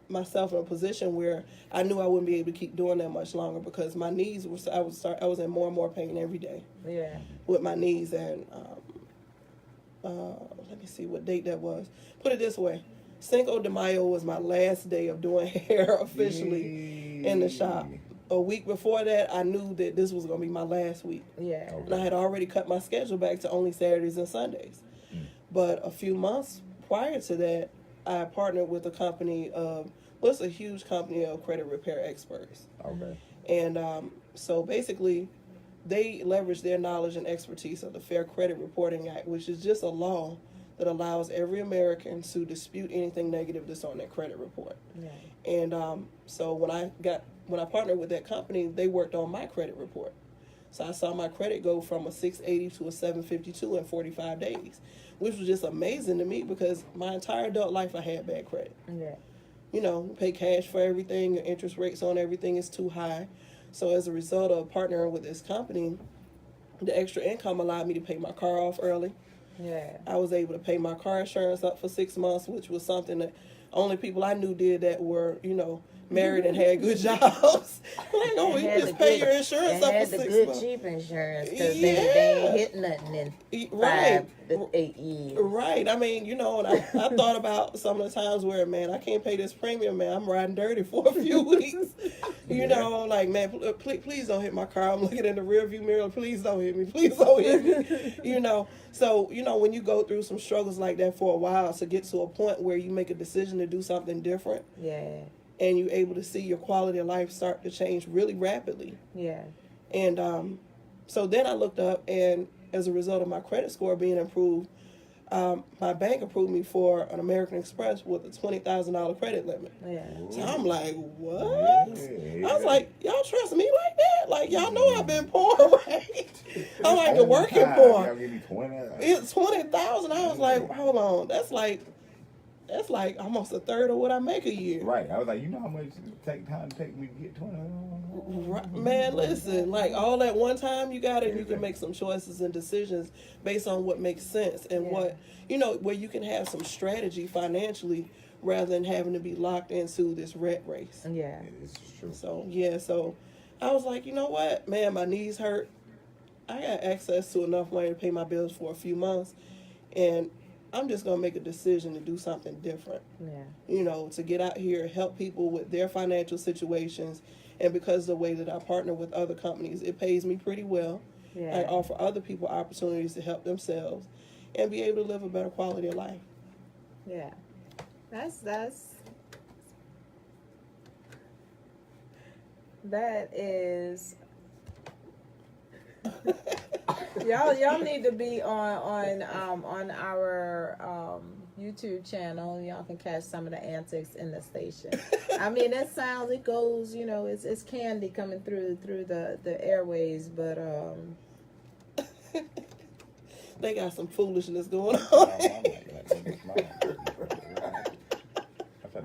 myself in a position where I knew I wouldn't be able to keep doing that much longer because my knees were, I was in more and more pain every day. Yeah. With my knees. And let me see what date that was. Put it this way. Cinco de Mayo was my last day of doing hair officially in the shop. A week before that, I knew that this was going to be my last week. Yeah. And I had already cut my schedule back to only Saturdays and Sundays. But a few months prior to that, I partnered with a company of, well, it's a huge company of credit repair experts. Okay. And so basically, they leverage their knowledge and expertise of the Fair Credit Reporting Act, which is just a law that allows every American to dispute anything negative that's on their credit report. Yeah. And so when I partnered with that company, they worked on my credit report. So I saw my credit go from a 680 to a 752 in 45 days, which was just amazing to me because my entire adult life I had bad credit. Yeah. You know, pay cash for everything, the interest rates on everything is too high. So as a result of partnering with this company, the extra income allowed me to pay my car off early. Yeah. I was able to pay my car insurance up for 6 months, which was something that only people I knew did that were, you know, married and had good jobs. Like, oh, you just pay your insurance up for 6 months. And had the good cheap insurance because they ain't hit nothing in 5 to 8 years. Right. I mean, you know, and I thought about some of the times where, man, I can't pay this premium, man. I'm riding dirty for a few weeks. You know, like, man, please don't hit my car. I'm looking in the rearview mirror. Please don't hit me. Please don't hit me. You know, so, you know, when you go through some struggles like that for a while to get to a point where you make a decision to do something different. Yeah. And you're able to see your quality of life start to change really rapidly. Yeah. And so then I looked up, and as a result of my credit score being improved, my bank approved me for an American Express with a $20,000 credit limit. Yeah. So I'm like, what? I was like, y'all trust me like that? Like, y'all know I've been poor, right? I'm like the working poor. Y'all give me 20. It's $20,000. I was like, hold on, that's like almost a third of what I make a year. Right. I was like, you know how much it take time to take me to get 20? Right. Man, listen, like all at one time you got it, you can make some choices and decisions based on what makes sense and what, you know, where you can have some strategy financially rather than having to be locked into this rat race. Yeah. It's true. So I was like, you know what, man, my knees hurt. I got access to enough money to pay my bills for a few months, and I'm just going to make a decision to do something different. Yeah. You know, to get out here, help people with their financial situations. And because of the way that I partner with other companies, it pays me pretty well. Yeah. I offer other people opportunities to help themselves and be able to live a better quality of life. Yeah. That is y'all need to be on our YouTube channel. Y'all can catch some of the antics in the station. I mean, it goes, you know, it's candy coming through the airways, but they got some foolishness going on.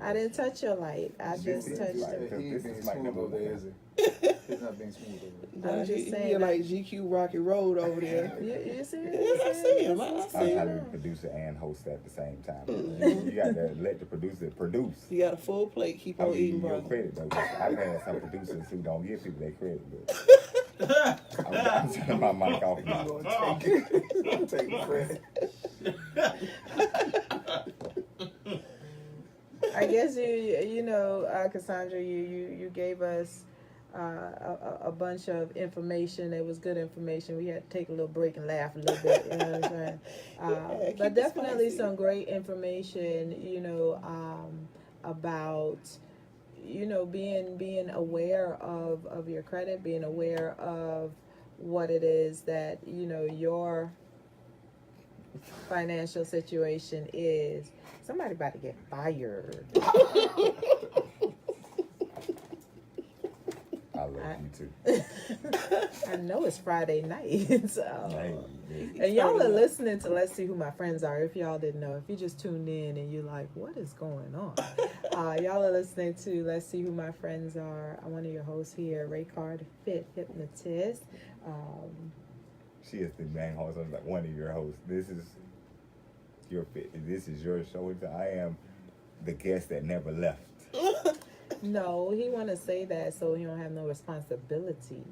I I didn't touch your light. I just touched it. He ain't being smooth over there, is he? He's not being smooth over there. I'm just saying He like GQ Rocky Road over there. You see? Yes, I see him. I I'm see trying to him. be producer and host at the same time. You got to let the producer produce. You got a full plate. Keep I on mean, eating, your brother. credit though. I've had some producers who don't give people their credit, but I'm turning my mic off now. He's gonna take the credit. I guess you know, Cassandra, you gave us a bunch of information. It was good information. We had to take a little break and laugh a little bit. You know what I'm saying? Keep But it definitely spicy. some great information. You know, about being aware of your credit, being aware of what it is that your financial situation is. Somebody about to get fired. I love you too. I know it's Friday night, so. Hey, And y'all are listening to Let's See Who My Friends Are. If y'all didn't know, if you just tuned in and you're like, what is going on? Y'all are listening to Let's See Who My Friends Are. I'm one of your hosts here, Ray Card, Fit Hypnotist. she is the main host. I'm like one of your hosts. This is your fit. This is your show. I am the guest that never left. No, he want to say that so he don't have no responsibility.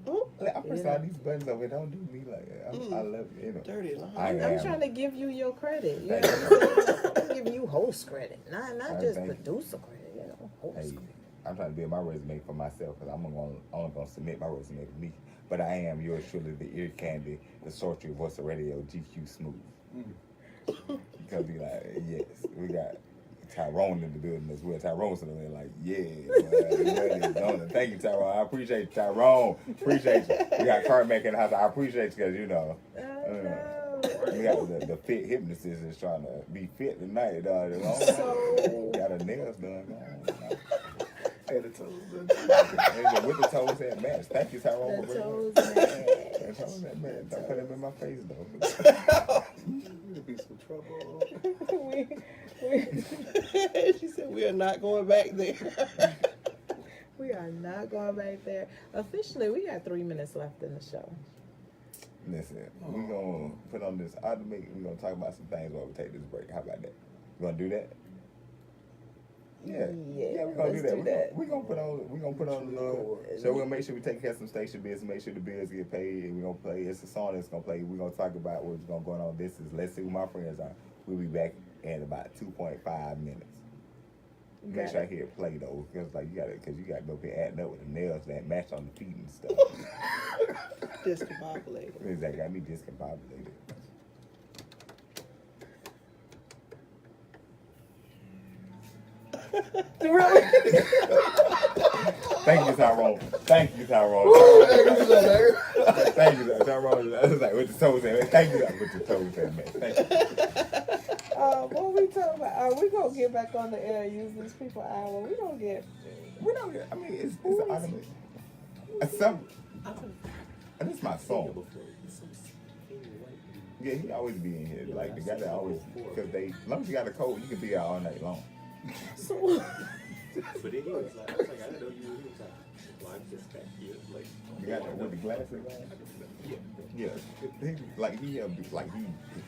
I press all these buttons over. Don't do me like that. I love you. Dirty line. I'm trying to give you your credit. You know Thank what I'm saying? I'm giving you host credit, not just thank you. producer credit. You know, host Hey, credit. I'm trying to build my resume for myself because I'm only going to submit my resume to me. But I am yours truly, the ear candy, the sultry voice of radio, GQ Smooth. Because be like, yes, we got Tyrone in the building as well. Tyrone's in there like, thank you, Tyrone. I appreciate you, Tyrone. Appreciate you. We got Carmack in the house. I appreciate you because, Oh, we got the fit hypnotist is trying to be fit tonight. Got her nails done. Hey, the toes done. With the toes that match. Thank you, Tyrone. The for toes bringing that toes that match. Don't put them in my face, though. There'll be some trouble. She said we are not going back there. We are not going back there. Officially, we got 3 minutes left in the show. Listen, we're going to put on this automate. We're going to talk about some things while we take this break. How about that? You going to do that? Yeah, we're gonna do that. We're gonna put on the little show. We'll make sure we take care of some station business, make sure the bills get paid, and we're gonna play. It's a song that's gonna play. We're gonna talk about what's gonna go on. This is Let's See Who My Friends Are. We'll be back in about 2.5 minutes. Make sure I hear it play though, because you gotta go up here adding up with the nails that match on the feet and stuff. Discombobulated. Exactly, got me discombobulated. Really? Thank you, Tyrone. Thank you, Tyrone. Thank you, Tyrone. I was like, with the toes in. Thank you, with the toes in, man. Thank you. What we talking about? Are we gonna get back on the air and use these people hour? We don't get. I mean, it's an automated. And it's my song. Yeah, he always be in here. Like the guy that always, because as long as you got a cold, you can be out all night long. But then he was like, I was like, I didn't know you were like, well, I'm just back here. Like, You got that with the glasses on? Yeah.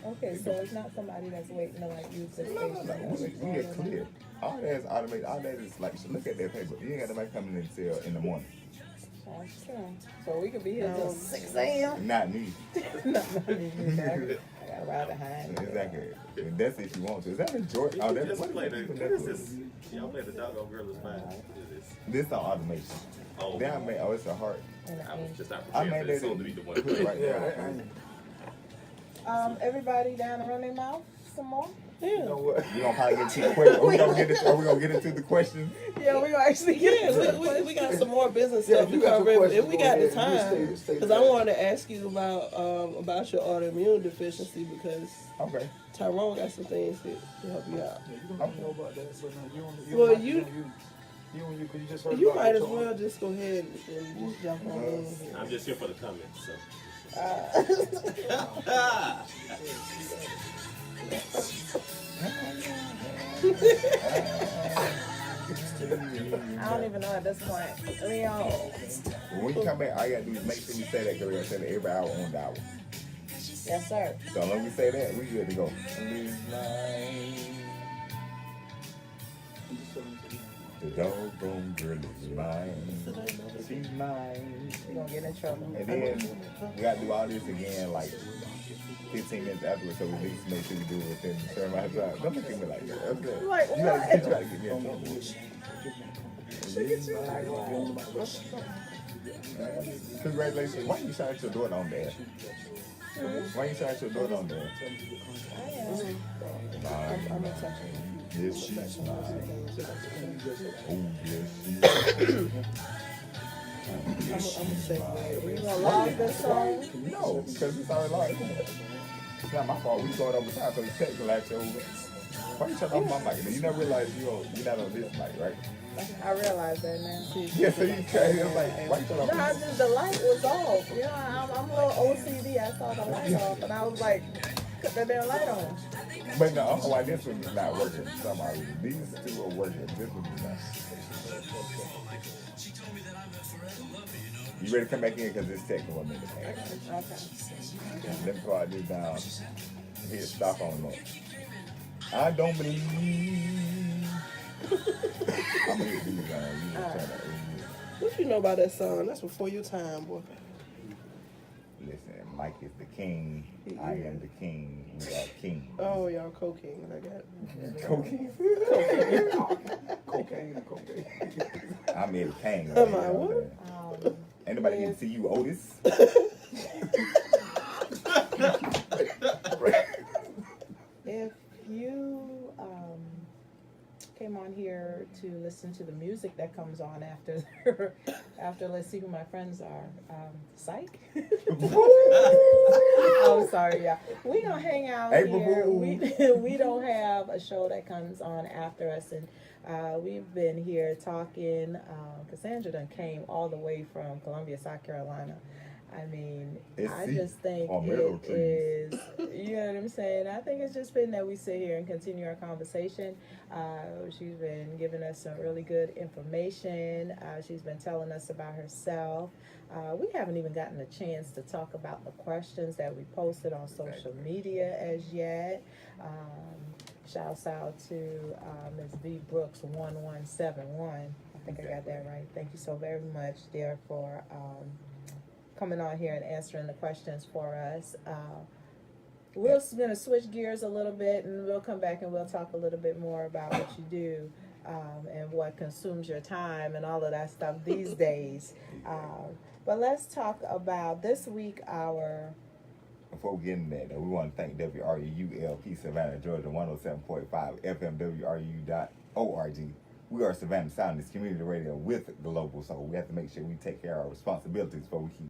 Okay, so it's not somebody that's waiting to use this station. No, we are clear. All that is automated. All that is like, look at that paper. You ain't got nobody coming in till in the morning. So we could be here till 6 a.m. Not me. No, exactly. I gotta ride behind. Exactly. And that's if you want to. Is that in Georgia? Oh, that's just play the, what is this? Y'all play the Doggone Girl is Fine. What is this? This is automation. Oh, Then I made, it's a heart. I was just not I prepared made for this that song to be the one. put it right there. Everybody down to run their mouth some more? You know what? We gonna probably get to the question. Are we gonna get into the question? Yeah, we gonna actually get into it. We got some more business Yeah, stuff if to you got some cover questions, if we go got the ahead. You time. stay Because I wanted to ask you about your autoimmune deficiency because Okay. Tyrone got some things to help you out. Yeah, you don't know about that, but no, you Well, just heard You about might it, as so- well just go ahead and just jump on in. I'm just here for the comments, so. I don't even know at this point. We all. When you come back, all you gotta do is make sure you say that because we gotta say that every hour on the hour. Yes, sir. So when we say that, we good to go. The doggone girl is mine. She's mine. We're gonna get in trouble. And then we gotta do all this again like 15 minutes afterwards, so we at least make sure we do it within a certain amount of time. Don't look at me like that. That's good. Like You gotta get me in trouble. Congratulations. Why you shout your daughter on there? Why you shout your daughter on there? I'm a toucher. Yes, she's mine. Oh, yes, she's I'm a segue. You gonna log this song? No, because it's already lost. It's not my fault. We going over time, so you technical at your. Why you turn off my mic? You never realize you're not on this mic, right? I realize that now. Yeah, so you try. It's like, why you turn off? No, I just, the light was off. You know, I'm a little OCD. I saw the light off, and I was like, cut that damn light on. But no, I don't know why this one is not working. Somehow these two are working. This one is not. You ready to come back in because it's technical minute. Okay. Let me write this down. Hit stop on that. I don't believe. I'm gonna hit these down. You just turn that. What you know about that song? That's before your time, boy. Listen, Mike is the king. I am the king. We are kings. Oh, y'all co-kings. I got it. Cocaine. Cocaine. I'm Eddie Kane. Am I what? Ain't nobody can see you, Otis. If you came on here to listen to the music that comes on after after let's see who my friends are, psych. I'm sorry, yeah. We don't hang out Hey, here. boo-boo. We don't have a show that comes on after us, and we've been here talking. Cassandra done came all the way from Columbia, South Carolina. I mean, I just think it is, you know what I'm saying? I think it's just been that we sit here and continue our conversation. She's been giving us some really good information. She's been telling us about herself. We haven't even gotten a chance to talk about the questions that we posted on social media as yet. Shouts out to Ms. V. Brooks 1171. I think I got that right. Thank you so very much, dear, for coming on here and answering the questions for us. We're going to switch gears a little bit, and we'll come back and we'll talk a little bit more about what you do and what consumes your time and all of that stuff these days. But let's talk about this week, Before we get into that, we want to thank WRULP Savannah, Georgia, 107.5 FM, WRU.org. We are Savannah Sound, this community radio with Global, so we have to make sure we take care of our responsibilities before we keep